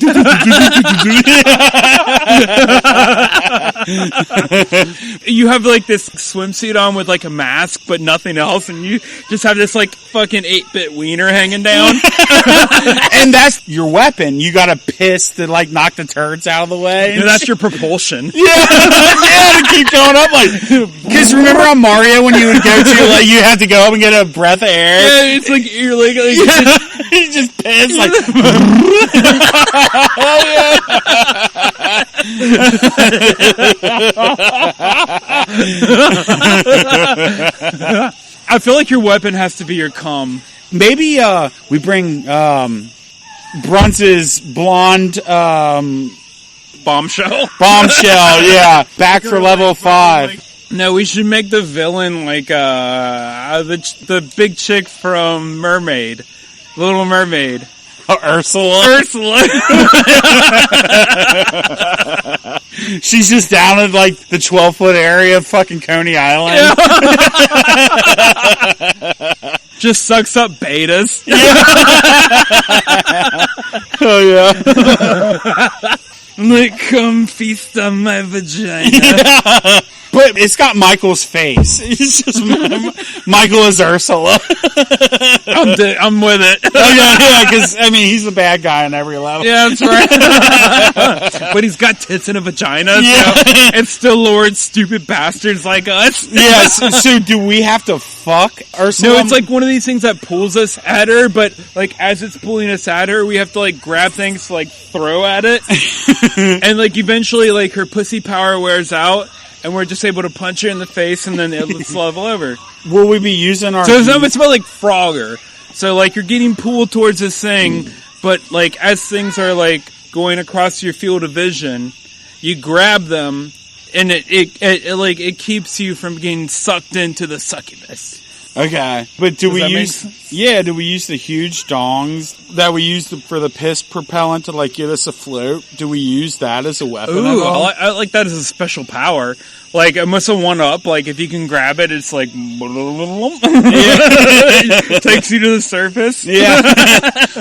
You have like this swimsuit on with like a mask, but nothing else, and you just have this like fucking 8-bit wiener hanging down. And that's your weapon. You gotta piss to like knock the turds out of the way. And that's your propulsion. Yeah, to keep going up. Like, because remember on Mario when you would go to like you had to go up and get a breath of air. Yeah, it's like you're like you just piss like. I feel like your weapon has to be your cum. Maybe we bring Bruns's blonde Bombshell. Yeah, back for level 5. No, we should make the villain like the big chick from Mermaid, Little Mermaid. Ursula. She's just down in like the 12-foot area of fucking Coney Island. Yeah. Just sucks up betas. Oh yeah. Like, come feast on my vagina. Yeah. But it's got Michael's face. It's just Michael as Ursula. I'm with it. Oh, yeah, because, I mean, he's the bad guy on every level. Yeah, that's right. But he's got tits and a vagina, yeah. So and still lured stupid bastards like us. Yes, so do we have to fuck Ursula? No, it's like one of these things that pulls us at her, but, like, as it's pulling us at her, we have to, like, grab things to, like, throw at it. And, like, eventually, like, her pussy power wears out. And we're just able to punch her in the face, and then it's level over. Will we be using our... So it's about like Frogger. So, like, you're getting pulled towards this thing, but, like, as things are, like, going across your field of vision, you grab them, and it keeps you from getting sucked into the succubus. Okay. But do we use the huge dongs that we use for the piss propellant to, like, get us afloat? Do we use that as a weapon? Ooh, I like that as a special power. Like, it must have one up. Like, if you can grab it, it's like... takes you to the surface. Yeah.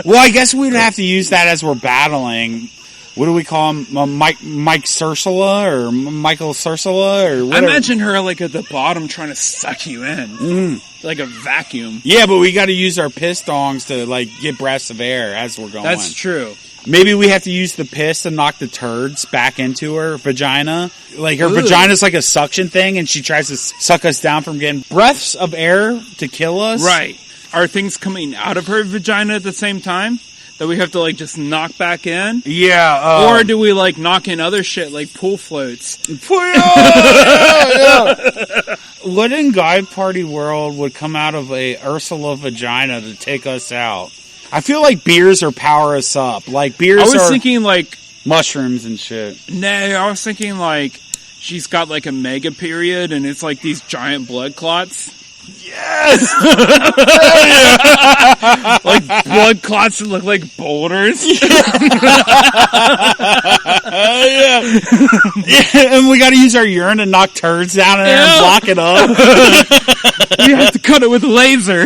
Well, I guess we'd have to use that as we're battling. What do we call him? Mike Cersula or Michael Cersula or whatever? I imagine her, like, at the bottom trying to suck you in. Like a vacuum. Yeah, but we got to use our piss dongs to, like, get breaths of air as we're going. That's true. Maybe we have to use the piss to knock the turds back into her vagina. Like, her vagina's like a suction thing, and she tries to suck us down from getting breaths of air to kill us. Right. Are things coming out of her vagina at the same time? That we have to, like, just knock back in? Yeah. Or do we, like, knock in other shit, like pool floats? Yeah. What in Guy Party World would come out of a Ursula vagina to take us out? I feel like beers or power us up. Like, beers I was thinking, like... mushrooms and shit. No, I was thinking, like, she's got, like, a mega period, and it's, like, these giant blood clots. Yes! Like, blood clots that look like boulders. Yeah. And we gotta use our urine to knock turds down in there and block it up. You have to cut it with a laser.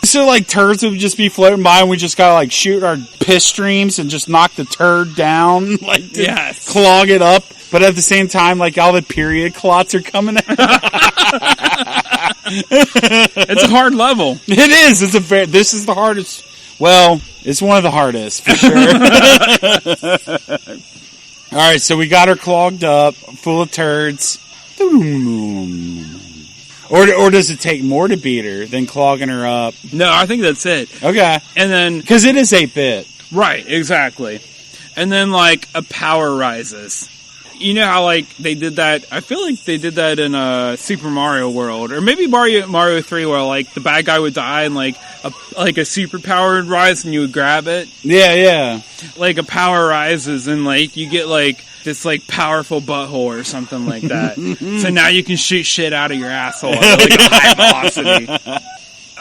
So, like, turds would just be floating by, and we just gotta, like, shoot our piss streams and just knock the turd down, like, clog it up. But at the same time, like, all the period clots are coming out. It's a hard level. It is. This is the hardest. Well, it's one of the hardest, for sure. All right, so we got her clogged up, full of turds. Or does it take more to beat her than clogging her up? No, I think that's it. Okay. And then... because it is 8-bit. Right, exactly. And then, like, a power rises. You know how, like, they did that... I feel like they did that in Super Mario World. Or maybe Mario 3, where, like, the bad guy would die and, like a superpower would rise and you would grab it. Yeah. Like, a power rises and, like, you get, like, this, like, powerful butthole or something like that. So now you can shoot shit out of your asshole at, like, a high velocity.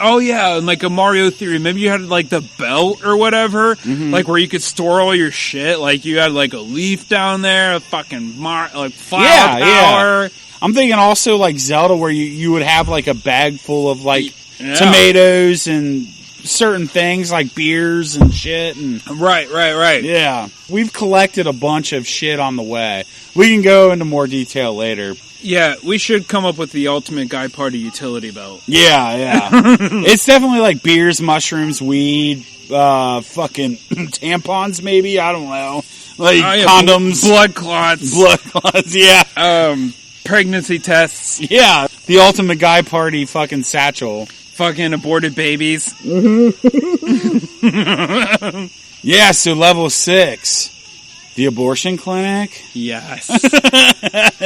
Oh, yeah, and, like, a Mario 3. Maybe you had, like, the belt or whatever, like, where you could store all your shit. Like, you had, like, a leaf down there, a fucking, flower power. Yeah. I'm thinking also, like, Zelda, where you would have, like, a bag full of, like, tomatoes and certain things, like beers and shit. And Right. yeah. We've collected a bunch of shit on the way. We can go into more detail later. Yeah, we should come up with the ultimate Guy Party utility belt. Yeah. It's definitely like beers, mushrooms, weed, fucking tampons maybe, I don't know. Like condoms. Blood clots, yeah. Pregnancy tests. Yeah, the ultimate Guy Party fucking satchel. Fucking aborted babies. Yeah, so level 6. The abortion clinic? Yes.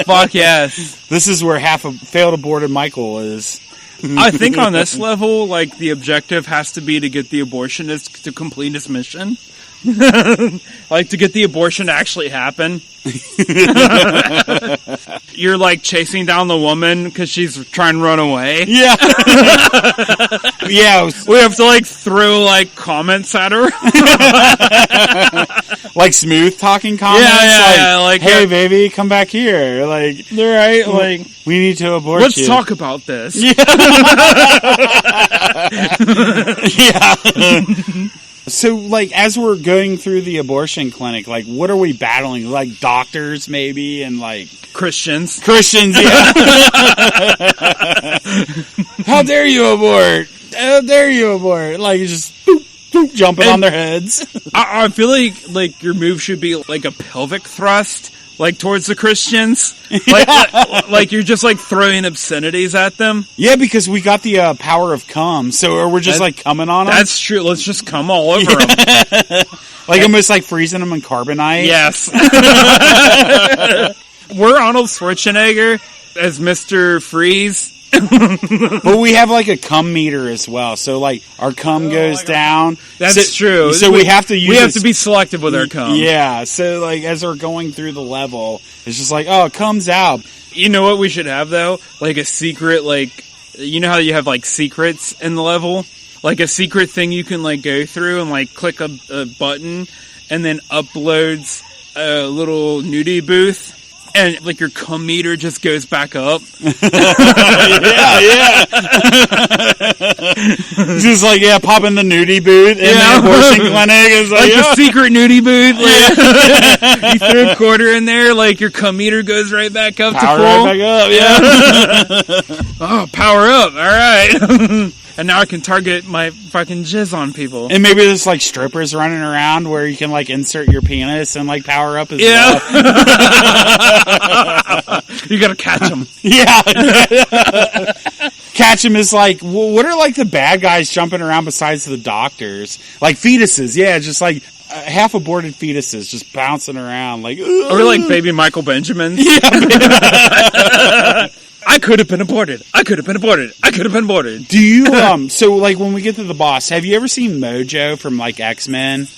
Fuck yes. This is where half a failed aborted Michael is. I think on this level, like, the objective has to be to get the abortionist to complete his mission. Like, to get the abortion to actually happen. You're, like, chasing down the woman because she's trying to run away. Yeah. Yeah. We have to, like, throw, like, comments at her. Like smooth talking comments? Yeah, like, hey, baby, come back here. Like, right, like, we need to abort let's you. talk about this. Yeah. Yeah. So, like, as we're going through the abortion clinic, like, what are we battling? Like, doctors, maybe, and, like... Christians, yeah. How dare you abort? How dare you abort? Like, just boop, boop, jumping on their heads. I feel like your move should be, like, a pelvic thrust, like, towards the Christians. Like you're just, like, throwing obscenities at them. Yeah, because we got the power of cum, so we're just, like, coming on them. That's true. Let's just come all over them. Like, almost like freezing them in carbonite. Yes. We're Arnold Schwarzenegger as Mr. Freeze. But we have, like, a cum meter as well, so, like, our cum goes down. That's true. So we have to use... We have to be selective with our cum. Yeah, so, like, as we're going through the level, it's just like, oh, it comes out. You know what we should have, though? Like, a secret, like... You know how you have, like, secrets in the level? Like, a secret thing you can, like, go through and, like, click a button, and then uploads a little nudie booth. And, like, your cum meter just goes back up. Yeah. Just like, pop in the nudie booth in the abortion clinic. It's like the secret nudie booth. Like, you throw a quarter in there, like, your cum meter goes right back up power to full. Right back up, yeah. Oh, power up. All right. And now I can target my fucking jizz on people. And maybe there's, like, strippers running around where you can, like, insert your penis and, like, power up as well. You gotta catch them. Yeah. Catch them is like, what are, like, the bad guys jumping around besides the doctors? Like, fetuses, just, like, half-aborted fetuses just bouncing around, like... Ugh. Or, like, baby Michael Benjamins. Yeah. I could have been aborted. I could have been aborted. I could have been aborted. Do you, so, like, when we get to the boss, have you ever seen Mojo from, like, X-Men?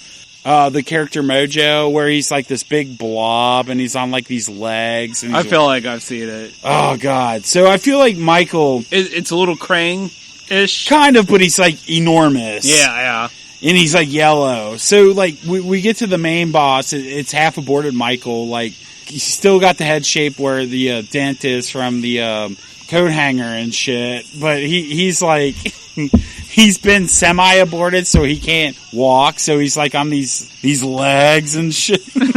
The character Mojo, where he's, like, this big blob, and he's on, like, these legs. And I feel like I've seen it. Oh, God. So I feel like Michael... It's a little Krang-ish. Kind of, but he's, like, enormous. Yeah. And he's, like, yellow. So, like, we get to the main boss, it's half-aborted Michael, like... He's still got the head shape where the dent is from the coat hanger and shit, but he's like he's been semi-aborted, so he can't walk. So he's like on these legs and shit, walking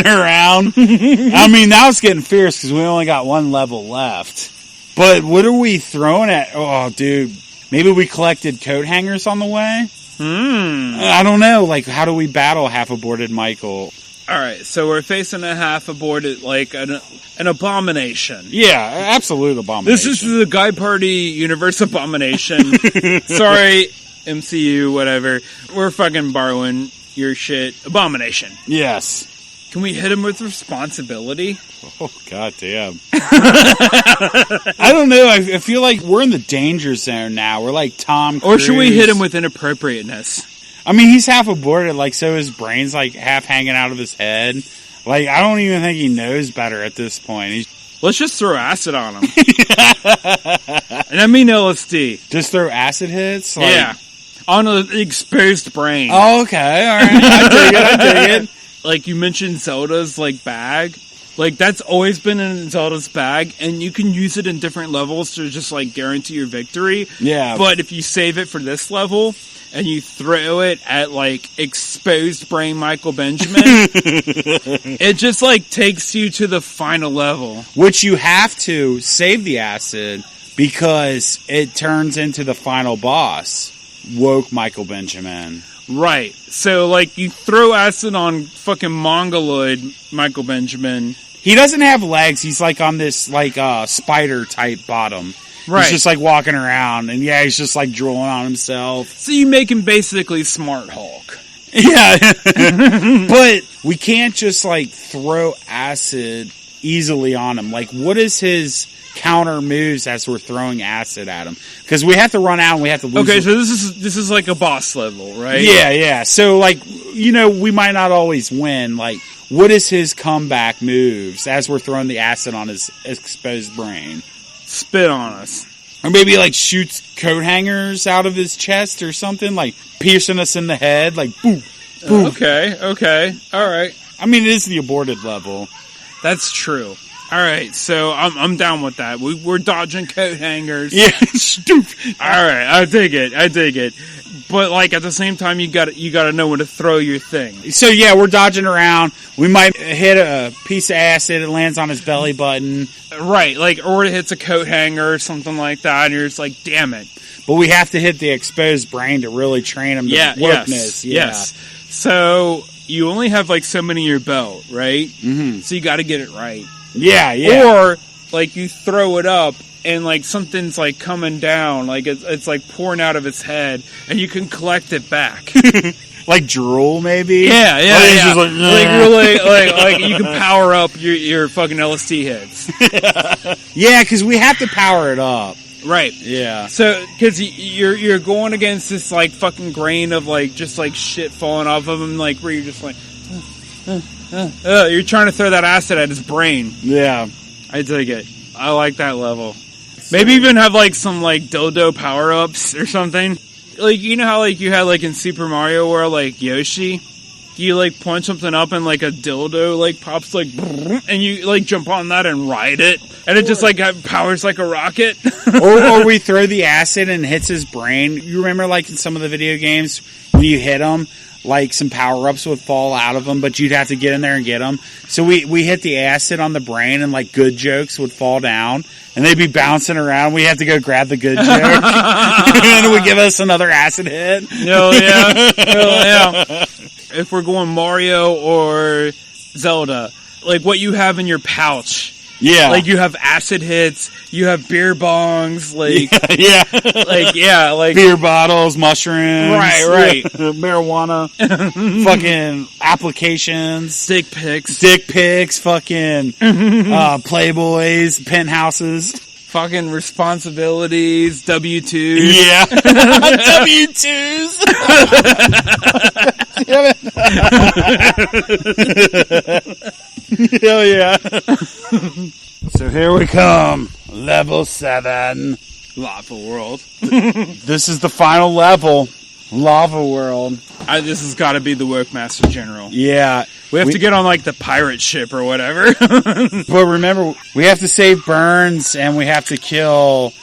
around. I mean, now it's getting fierce because we only got one level left. But what are we throwing at? Oh, dude, maybe we collected coat hangers on the way. I don't know. Like, how do we battle half-aborted Michael? Alright, so we're facing a half-aborted, like, an abomination. Yeah, absolute abomination. This is the Guy Party Universe abomination. Sorry, MCU, whatever. We're fucking borrowing your shit. Abomination. Yes. Can we hit him with responsibility? Oh, goddamn. I don't know. I feel like we're in the danger zone now. We're like Tom Cruise. Or should we hit him with inappropriateness? I mean, he's half aborted, like, so his brain's, like, half hanging out of his head. Like, I don't even think he knows better at this point. Let's just throw acid on him. And I mean LSD. Just throw acid hits? Like... Yeah. On an exposed brain. Oh, okay, alright. I dig it. Like, you mentioned Zelda's, like, bag. Like, that's always been in Zelda's bag, and you can use it in different levels to just, like, guarantee your victory. Yeah. But if you save it for this level... and you throw it at, like, exposed brain Michael Benjamin, it just, like, takes you to the final level. Which you have to save the acid because it turns into the final boss, woke Michael Benjamin. Right. So, like, you throw acid on fucking Mongoloid Michael Benjamin. He doesn't have legs. He's, like, on this, like, spider-type bottom. Right. He's just, like, walking around, and, he's just, like, drooling on himself. So you make him basically Smart Hulk. Yeah. But we can't just, like, throw acid easily on him. Like, what is his counter moves as we're throwing acid at them. Because we have to run out and we have to lose. Okay, so this is like a boss level, right? Yeah. So, like, we might not always win. Like, what is his comeback moves as we're throwing the acid on his exposed brain? Spit on us. Or maybe, like, shoots coat hangers out of his chest or something, like, piercing us in the head, like, boom, boom. Okay, alright. I mean, it is the aborted level. That's true. Alright, so I'm down with that. We're dodging coat hangers. Yeah, stupid. Alright, I dig it. But, like, at the same time, you gotta know when to throw your thing. So, yeah, we're dodging around. We might hit a piece of acid. It lands on his belly button. Right, like, or it hits a coat hanger or something like that, and you're just like, damn it. But we have to hit the exposed brain to really train him to wokeness. Yes. So, you only have, like, so many in your belt, right? Mm-hmm. So you gotta get it right. Yeah. Or, like, you throw it up, and, like, something's, like, coming down, like, it's like, pouring out of its head, and you can collect it back. Like drool, maybe? Yeah. Just like you can power up your fucking LSD hits. Yeah, because we have to power it up. Right. Yeah. So, because you're going against this, like, fucking grain of, like, just, like, shit falling off of him, like, where you're just like, you're trying to throw that acid at his brain. Yeah. I dig it. I like that level. Maybe even have, like, some, like, dildo power-ups or something. Like, you know how, like, you had, like, in Super Mario World, like, Yoshi? You, like, punch something up and, like, a dildo, like, pops, like, and you, like, jump on that and ride it. And it just, like, powers like a rocket. or we throw the acid and hits his brain. You remember, like, in some of the video games, when you hit him, like, some power-ups would fall out of him, but you'd have to get in there and get them. So we hit the acid on the brain, and, like, good jokes would fall down, and they'd be bouncing around. We have to go grab the good joke, and it would give us another acid hit. Hell yeah. If we're going Mario or Zelda, like, what you have in your pouch. Yeah. Like, you have acid hits, you have beer bongs, like... Yeah. like... Beer bottles, mushrooms. Right. Marijuana. Fucking applications. Dick pics, fucking Playboys, penthouses. Fucking responsibilities, W-2s. Yeah. W-2s. Hell yeah. So here we come. Level 7. Lava World. This is the final level. Lava World. This has got to be the Workmaster General. Yeah. We have to get on, like, the pirate ship or whatever. But remember, we have to save Burns and we have to kill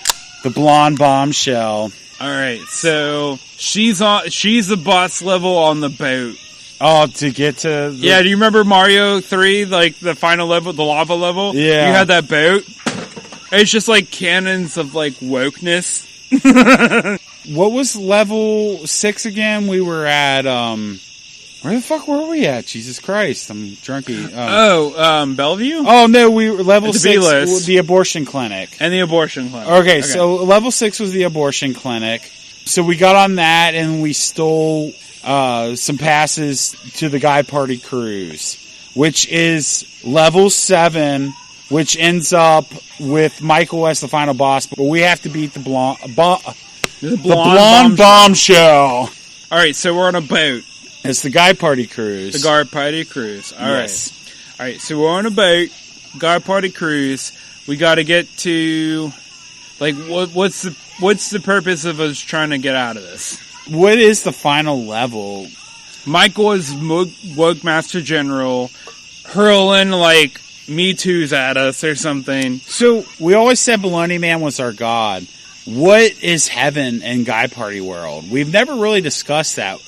the blonde bombshell. Alright, so she's the boss level on the boat. Oh, to get to... Yeah, do you remember Mario 3, like, the final level, the lava level? Yeah. You had that boat. It's just, like, cannons of, like, wokeness. What was level 6 again? We were at, where the fuck were we at? Jesus Christ, I'm drunky. Bellevue? Oh, no, we were level The 6, B-list. the abortion clinic. And the abortion clinic. Okay, so level 6 was the abortion clinic. So we got on that and we stole some passes to the Guy Party Cruise, which is level 7, which ends up with Michael as the final boss, but we have to beat the blonde bombshell. Alright, so we're on a boat. It's the Guy Party Cruise. The Guy Party Cruise. Yes. Alright, so we're on a boat, Guy Party Cruise. We gotta get to, like, what's the purpose of us trying to get out of this? What is the final level? Michael is Workmaster General, hurling, like, Me Too's at us or something. So, we always said Baloney Man was our god. What is heaven in Guy Party World? We've never really discussed that.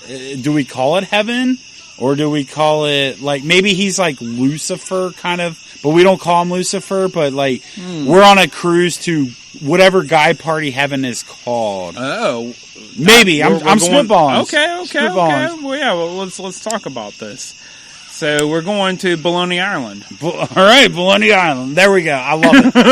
Do we call it heaven? Or do we call it, like, maybe he's like Lucifer, kind of, but we don't call him Lucifer, but, like, we're on a cruise to whatever Guy Party heaven is called. Oh. Maybe. I'm spitballing. Okay. Well, yeah, let's talk about this. So we're going to Baloney Island. All right, Baloney Island. There we go. I love it. All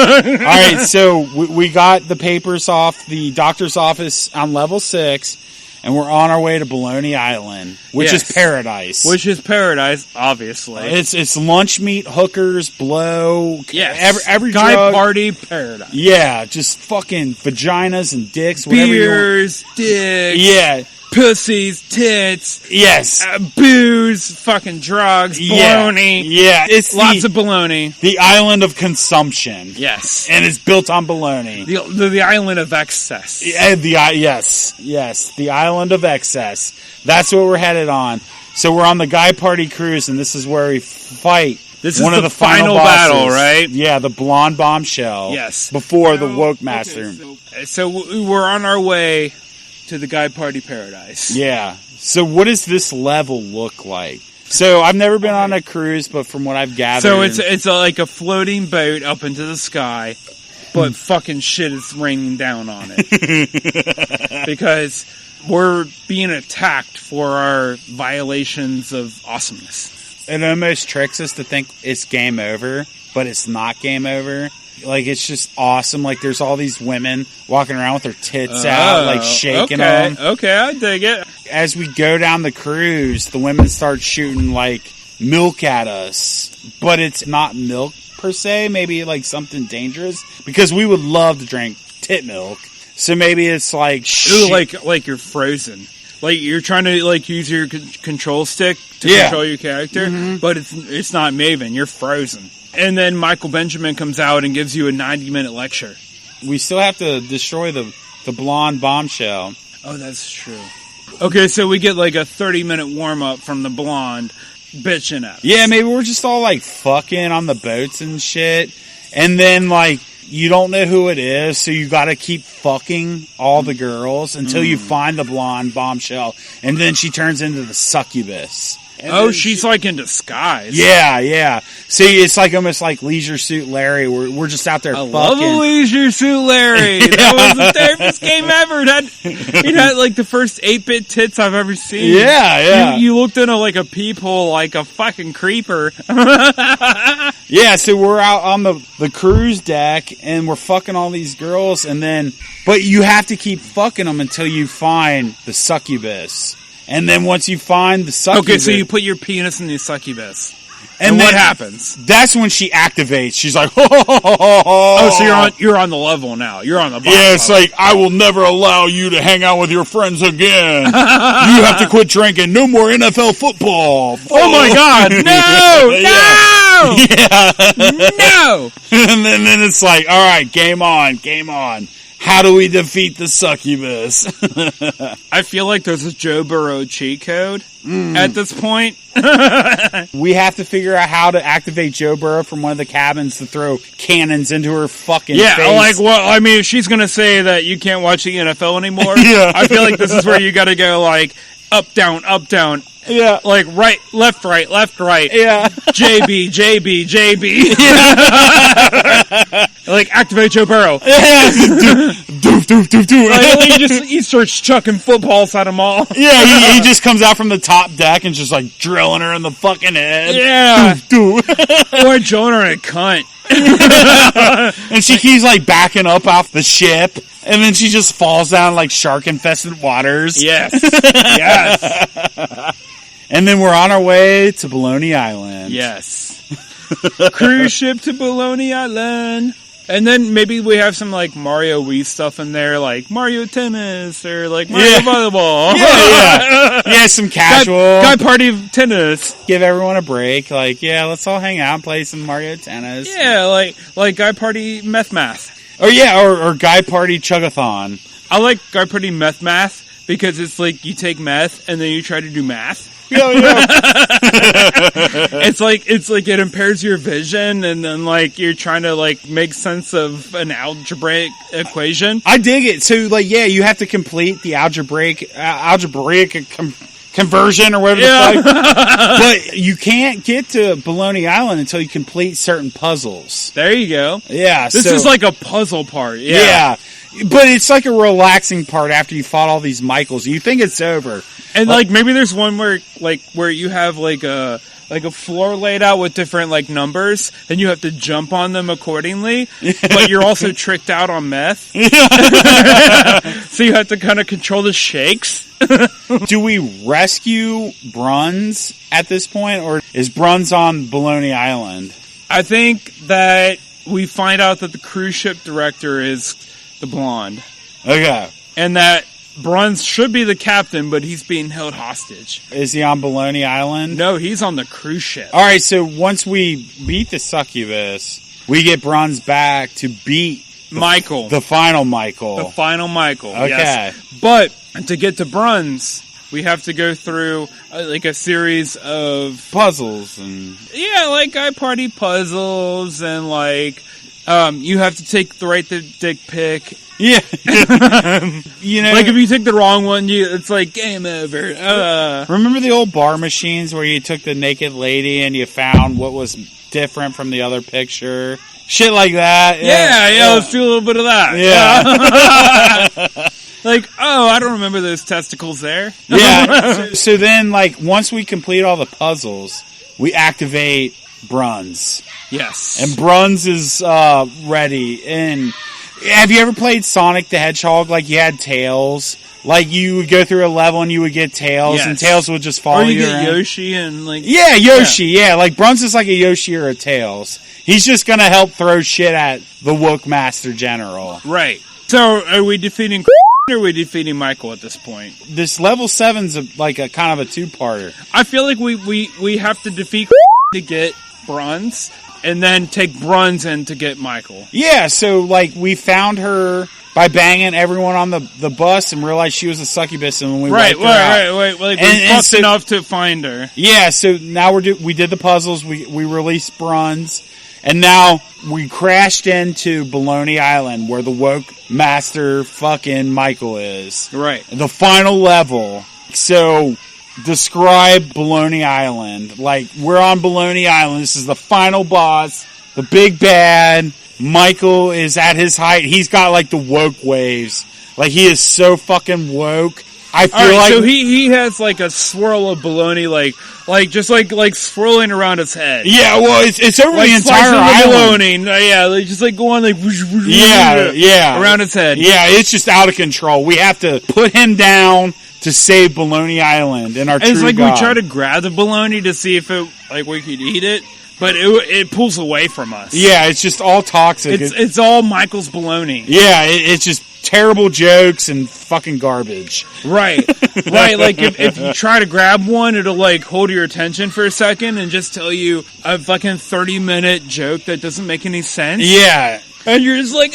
right, so we got the papers off the doctor's office on level 6, and we're on our way to Bologna Island, which is paradise. Which is paradise, obviously. It's lunch meat, hookers, blow, every guy drug. party paradise. Yeah, just fucking vaginas and dicks, whatever beers, dicks. Yeah. Pussies, tits, yes, booze, fucking drugs, baloney. Yeah, it's lots of baloney. The island of consumption. Yes, and it's built on baloney. The island of excess. Yeah, the island of excess. That's what we're headed on. So we're on the Guy Party cruise, and this is where we fight. This is the final battle, right? Yeah, the blonde bombshell. Yes, before the woke master. Okay, so we're on our way to the Guy Party paradise. Yeah. So what does this level look like? So I've never been on a cruise, but from what I've gathered, so it's like a floating boat up into the sky, but fucking shit is raining down on it because we're being attacked for our violations of awesomeness. It almost tricks us to think it's game over, but it's not game over. Like, it's just awesome. Like, there's all these women walking around with their tits out, like, shaking them. Okay, I dig it. As we go down the cruise, the women start shooting, like, milk at us. But it's not milk, per se. Maybe, like, something dangerous. Because we would love to drink tit milk. So maybe it's, like... Ooh, like you're frozen. Like, you're trying to, like, use your control stick to control your character. Mm-hmm. But it's not Maven. You're frozen. And then Michael Benjamin comes out and gives you a 90-minute lecture. We still have to destroy the blonde bombshell. Oh, that's true. Okay, so we get like a 30-minute warm-up from the blonde bitching at us. Yeah, maybe we're just all like fucking on the boats and shit. And then like, you don't know who it is, so you gotta keep fucking all the girls until you find the blonde bombshell. And then she turns into the succubus. And she's like in disguise. Yeah. See, it's like almost like Leisure Suit Larry. We're just out there fucking. Love a Leisure Suit Larry. That was the safest game ever. It had like the first 8-bit tits I've ever seen. Yeah. You looked into like a peephole like a fucking creeper. Yeah, so we're out on the cruise deck and we're fucking all these girls but you have to keep fucking them until you find the succubus. And then once you find the succubus... Okay, so you put your penis in the succubus. And what happens? That's when she activates. She's like, oh, so you're on the level now. You're on the bottom. Yeah, it's like, I will never allow you to hang out with your friends again. You have to quit drinking. No more NFL football. Oh my God. No! Yeah. No! And then it's like, all right, game on. How do we defeat the succubus? I feel like there's a Joe Burrow cheat code at this point. We have to figure out how to activate Joe Burrow from one of the cabins to throw cannons into her fucking face. Yeah, like, well, I mean, if she's going to say that you can't watch the NFL anymore, I feel like this is where you got to go, like, up, down. Yeah. Like, right, left, right. Yeah. JB. Like, activate Joe Burrow. Doof. Like, he starts chucking footballs at them all. Yeah, he just comes out from the top deck and just, like, drilling her in the fucking head. Yeah. Doof. Or drilling her in a cunt. And she keeps, like, backing up off the ship. And then she just falls down, like, shark-infested waters. Yes. And then we're on our way to Bologna Island. Yes. Cruise ship to Bologna Island. And then maybe we have some, like, Mario Wii stuff in there, like Mario Tennis or, like, Mario Volleyball. Yeah, some casual. Guy Party Tennis. Give everyone a break. Like, yeah, let's all hang out and play some Mario Tennis. Yeah, like Guy Party Math. Oh, yeah, or Guy Party Chugathon. I like Guy Party Math because it's like you take meth and then you try to do math. Yeah. It's like it impairs your vision, and then like you're trying to like make sense of an algebraic equation. I dig it. So like, yeah, you have to complete the algebraic conversion or whatever the fuck. But you can't get to Bologna Island until you complete certain puzzles. There you go. Yeah, this is like a puzzle part. Yeah. But it's like a relaxing part after you fought all these Michaels. You think it's over. And like maybe there's one where you have like a a floor laid out with different like numbers, and you have to jump on them accordingly. But you're also tricked out on meth, so you have to kind of control the shakes. Do we rescue Bruns at this point, or is Bruns on Baloney Island? I think that we find out that the cruise ship director is the blonde. Okay. And that Bruns should be the captain, but he's being held hostage. Is he on Baloney Island? No, he's on the cruise ship. All right, so once we beat the succubus, we get Bruns back to beat Michael. The final Michael. The final Michael, okay. Yes. But to get to Bruns, we have to go through like a series of puzzles and like iParty puzzles, and like you have to take the right dick pic. Yeah. You know, like if you take the wrong one, it's like game over. Remember the old bar machines where you took the naked lady and you found what was different from the other picture? Shit like that. Yeah, let's do a little bit of that. Yeah. Like, I don't remember those testicles there. Yeah. So then, like, once we complete all the puzzles, we activate Bruns. Yes. And Bruns is ready. And have you ever played Sonic the Hedgehog? Like, you had Tails. Like, you would go through a level and you would get Tails, and Tails would just follow you. Or you get around. Yoshi and, like... Yeah, Yoshi, yeah. Like, Bruns is like a Yoshi or a Tails. He's just gonna help throw shit at the Woke Master General. Right. So, are we defeating or are we defeating Michael at this point? This level 7's like a kind of a two-parter. I feel like we have to defeat to get Bruns, and then take Bruns in to get Michael. Yeah, so, like, we found her by banging everyone on the bus and realized she was a succubus, and when we wiped her out. Right. Like, we fucked enough to find her. Yeah, so now we did the puzzles, we released Bruns, and now we crashed into Baloney Island, where the Woke Master fucking Michael is. Right. The final level. So, describe Baloney Island. Like, we're on Baloney Island. This is the final boss. The big bad. Michael is at his height. He's got, like, the woke waves. Like, he is so fucking woke. I feel like... So he has, like, a swirl of baloney, like just swirling around his head. Yeah, well, it's over the entire island. Baloney. Yeah, like, just, like, going, like... Yeah. Around his head. Yeah, it's just out of control. We have to put him down to save Baloney Island and our true it's like God. We try to grab the baloney to see if we could eat it, but it pulls away from us. Yeah, it's just all toxic. It's all Michael's baloney. Yeah, it's just terrible jokes and fucking garbage. Right. Like if you try to grab one, it'll like hold your attention for a second and just tell you a fucking 30-minute joke that doesn't make any sense. Yeah. And you're just like,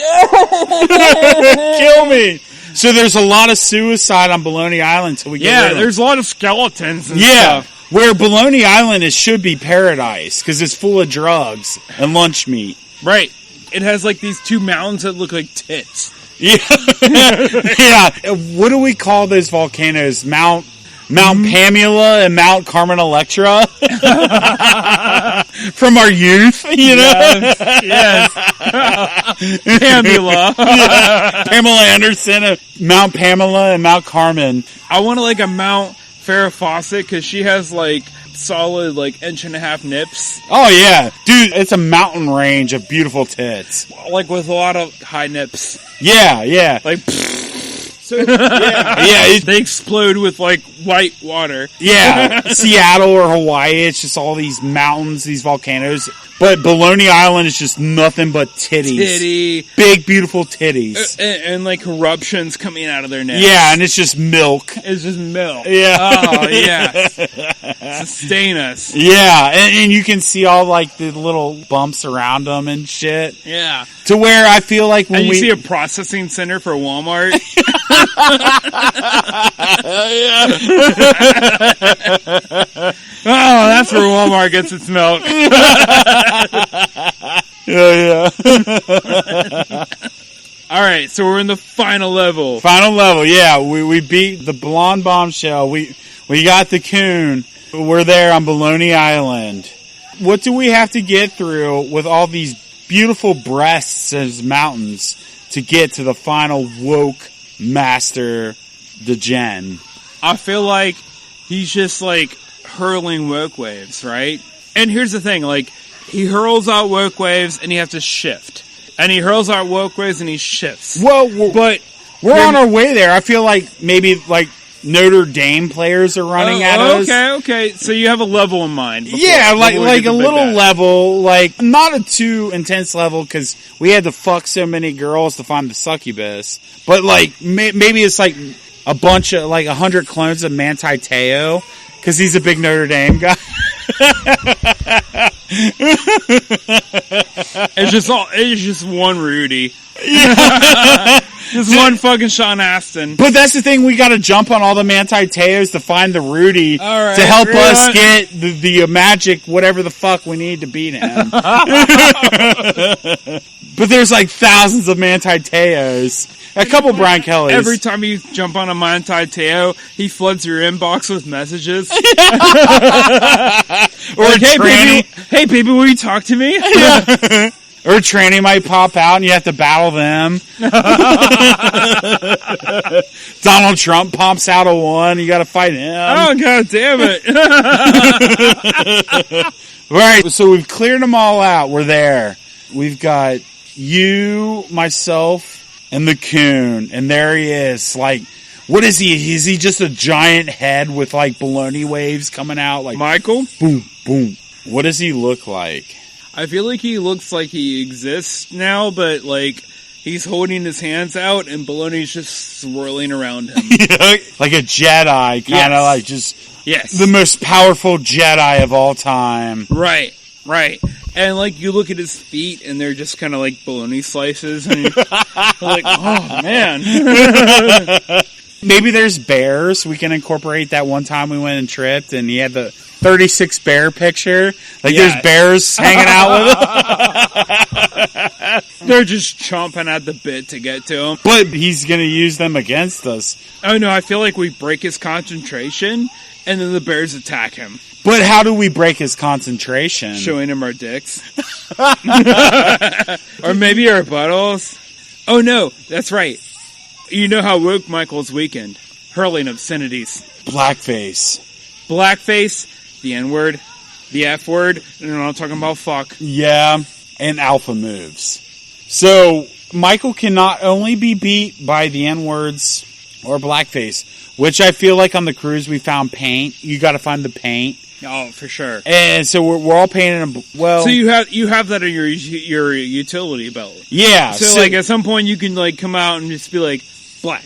kill me. So there's a lot of suicide on Baloney Island until we get rid of them. There's a lot of skeletons and stuff. Where Baloney Island should be paradise, because it's full of drugs and lunch meat. Right. It has like these two mountains that look like tits. Yeah. Yeah. What do we call those volcanoes? Mount Pamela and Mount Carmen Electra? From our youth, you know? Yes. Pamela. Yeah. Pamela Anderson, Mount Pamela and Mount Carmen. I want like a Mount Farrah Fawcett, because she has like solid like 1.5 inch nips. Oh yeah. Dude, it's a mountain range of beautiful tits. Like with a lot of high nips. Yeah. Like... So, yeah. They explode with like white water. Yeah, Seattle or Hawaii, it's just all these mountains, these volcanoes. But Baloney Island is just nothing but titties. Big, beautiful titties. And like eruptions coming out of their necks. Yeah, and it's just milk. It's just milk. Yeah. Oh, yes. Sustain us. Yeah, and you can see all like the little bumps around them and shit. Yeah. To where I feel like when you see a processing center for Walmart. Oh, that's where Walmart gets its milk. Yeah. All right, so we're in the final level. Yeah. We beat the blonde bombshell. We got the coon. We're there on Baloney Island. What do we have to get through with all these beautiful breasts as mountains to get to the final woke master, the Gen? I feel like he's just like hurling woke waves, right? And here's the thing, like, he hurls out woke waves and he has to shift. And he hurls out woke waves and he shifts. Well, but we're on our way there. I feel like maybe like Notre Dame players are running at us. Okay. So you have a level in mind. Yeah, like a little level, like not a too intense level because we had to fuck so many girls to find the succubus. But like maybe it's like a bunch of like 100 clones of Manti Te'o because he's a big Notre Dame guy. It's just one Rudy. Yeah. Just one fucking Sean Astin. But that's the thing, we gotta jump on all the Manti Te'os to find the Rudy to help us get the magic, whatever the fuck we need to beat him. But there's like thousands of Manti Te'os. A couple Brian Kellys. Every time you jump on a Manti Te'o, he floods your inbox with messages. Or like, hey baby, will you talk to me? Yeah. Or a tranny might pop out and you have to battle them. Donald Trump pops out a one, you gotta fight him. Oh, god damn it. Right, so we've cleared them all out. We're there. We've got you, myself, and the coon. And there he is. Like, what is he? Is he just a giant head with like baloney waves coming out? Like Michael? Boom, boom. What does he look like? I feel like he looks like he exists now, but like he's holding his hands out and baloney's just swirling around him. Like a Jedi, kind of like just the most powerful Jedi of all time. Right. And like you look at his feet and they're just kind of like bologna slices and you're like, oh man. Maybe there's bears. We can incorporate that one time we went and tripped and he had the 36 bear picture. Like there's bears hanging out with us. They're just chomping at the bit to get to him. But he's going to use them against us. Oh no, I feel like we break his concentration and then the bears attack him. But how do we break his concentration? Showing him our dicks. Or maybe our buttholes. Oh no, that's right. You know how woke Michael's weekend. Hurling obscenities. Blackface, the N-word, the F-word, and I'm not talking about fuck. Yeah, and alpha moves. So, Michael can not only be beat by the N-words or blackface, which I feel like on the cruise we found paint. You gotta find the paint. Oh, for sure. And so we're all painting them. Well, so you have that in your utility belt. Yeah. So like at some point you can like come out and just be like black.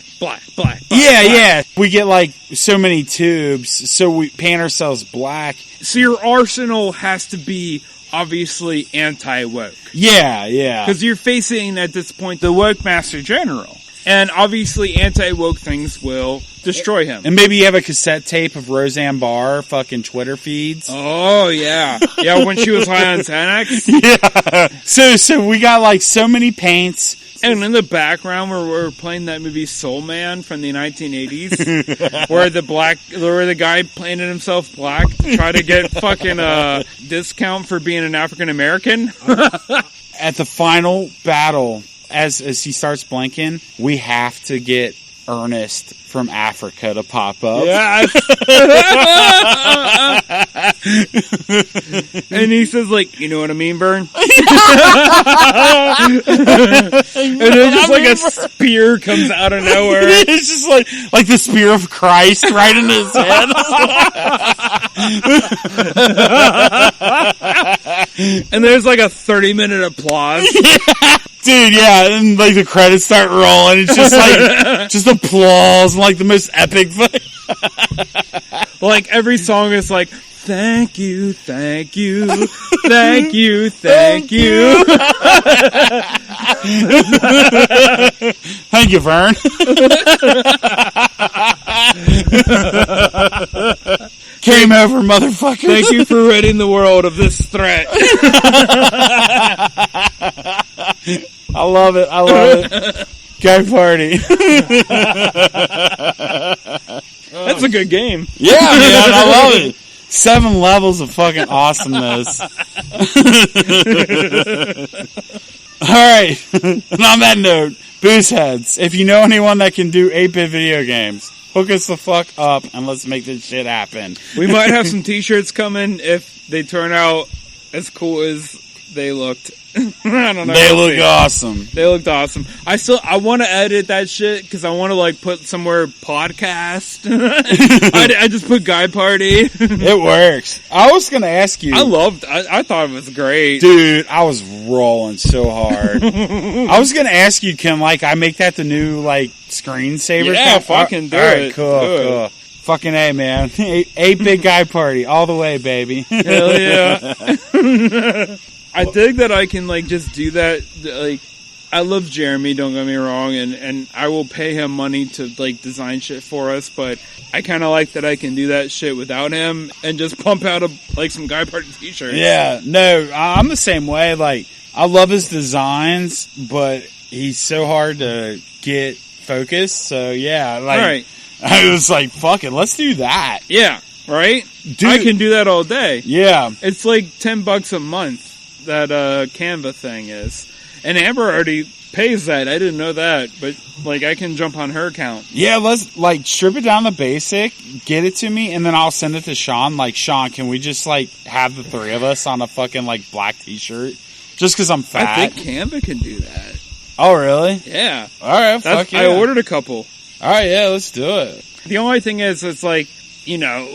Yeah. We get like so many tubes, so we paint ourselves black. So your arsenal has to be obviously anti-woke. Yeah. Because you're facing at this point the woke master general. And obviously anti-woke things will destroy him. And maybe you have a cassette tape of Roseanne Barr fucking Twitter feeds. Oh, yeah. Yeah, when she was high on Xanax. Yeah. So we got like so many paints. And in the background we're playing that movie Soul Man from the 1980s. where the guy painted himself black to try to get fucking a discount for being an African American. At the final battle, as he starts blinking, we have to get Ernest from Africa to pop up. Yeah. And he says, like, you know what I mean, Vern? And then just like a spear comes out of nowhere. It's just like the spear of Christ right in his head. And there's like a 30-minute applause. Yeah. Dude, yeah, and like the credits start rolling. It's just like just applause and like the most epic thing. Like every song is like, thank you, thank you, thank you, thank you. Thank you, Vern. Game over, motherfucker. Thank you for ridding the world of this threat. I love it. Guy party. That's a good game. Yeah, man, I love it. 7 levels of fucking awesomeness. Alright, and on that note, booze heads, if you know anyone that can do 8-bit video games, Hook us the fuck up and let's make this shit happen. We might have some t-shirts coming if they turn out as cool as they looked. I don't know. They look awesome. They looked awesome. I want to edit that shit because I want to like put somewhere podcast. I just put Guy Party. It works. I was going to ask you. I thought it was great. Dude, I was rolling so hard. I was going to ask you, can like I make that the new like screensaver? Yeah, fucking do it. Cool. Fucking A, man. A big Guy Party all the way, baby. Hell yeah. I dig that I can like just do that. Like, I love Jeremy, don't get me wrong, and I will pay him money to like design shit for us, but I kind of like that I can do that shit without him and just pump out some Guy Party t-shirts. Yeah, no, I'm the same way. Like, I love his designs, but he's so hard to get focused. So yeah, like, right. I was like, fuck it, let's do that. Yeah, right? Dude, I can do that all day. Yeah. It's like $10 a month. That Canva thing is. And Amber already pays that. I didn't know that, but like I can jump on her account. Yeah, let's like strip it down to basic, get it to me, and then I'll send it to Sean. Like, Sean, can we just like have the three of us on a fucking like black t-shirt? Just because I'm fat. I think Canva can do that. Oh, really? Yeah. All right, fuck yeah. I ordered a couple. All right, yeah, let's do it. The only thing is, it's like, you know,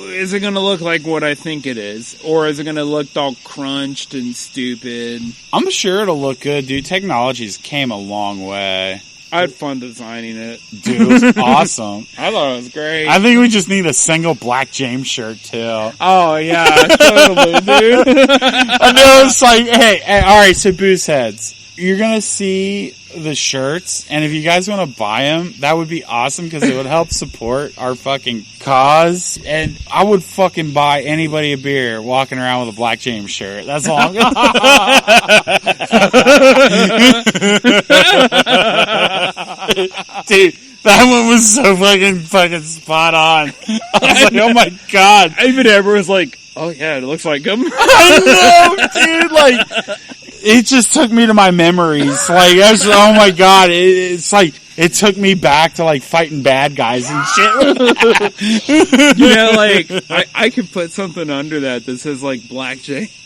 is it going to look like what I think it is? Or is it going to look all crunched and stupid? I'm sure it'll look good, dude. Technology's came a long way. I had fun designing it. Dude, it was awesome. I thought it was great. I think we just need a single Black James shirt, too. Oh, yeah, totally, dude. I know, it's like, hey, alright, so Booze Heads. You're going to see the shirts, and if you guys want to buy them, that would be awesome because it would help support our fucking cause. And I would fucking buy anybody a beer walking around with a Black James shirt. That's all I'm gonna Dude, that one was so fucking spot on. I was like, oh my god. Even Amber was like, oh yeah, it looks like him. I know, dude, like, it just took me to my memories. Like, oh my god, it's like, it took me back to like fighting bad guys and shit. You know, like, I could put something under that says like Black James.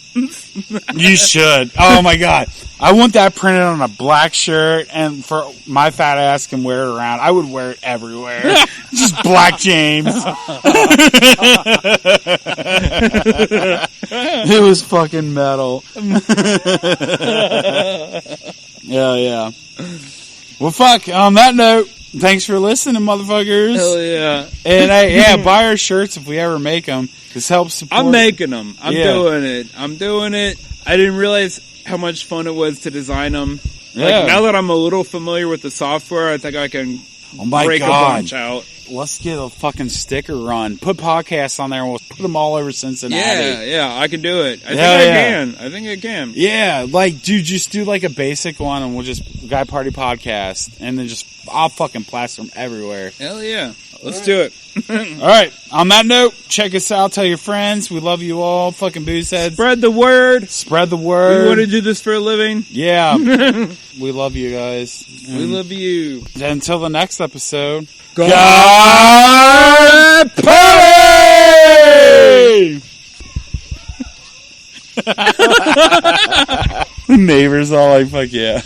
You should. Oh my god. I want that printed on a black shirt, and for my fat ass can wear it around. I would wear it everywhere. Just Black James. It was fucking metal. Yeah. Well, fuck. On that note, thanks for listening, motherfuckers. Hell yeah. And buy our shirts if we ever make them. This helps support. I'm making them. I'm doing it. I didn't realize how much fun it was to design them. Yeah. Like, now that I'm a little familiar with the software, I think I can break a bunch out. Let's get a fucking sticker run. Put podcasts on there and we'll put them all over Cincinnati. Yeah, I can do it. I think I can. Yeah, like, dude, just do like a basic one and we'll just Guy Party Podcast and then I'll fucking plaster them everywhere. Hell yeah. Let's do it. Alright, on that note, check us out, tell your friends. We love you all. Fucking Booze Heads. Spread the word. We want to do this for a living. Yeah. We love you guys. We love you. Until the next episode. God Party! The neighbors all like, fuck yeah.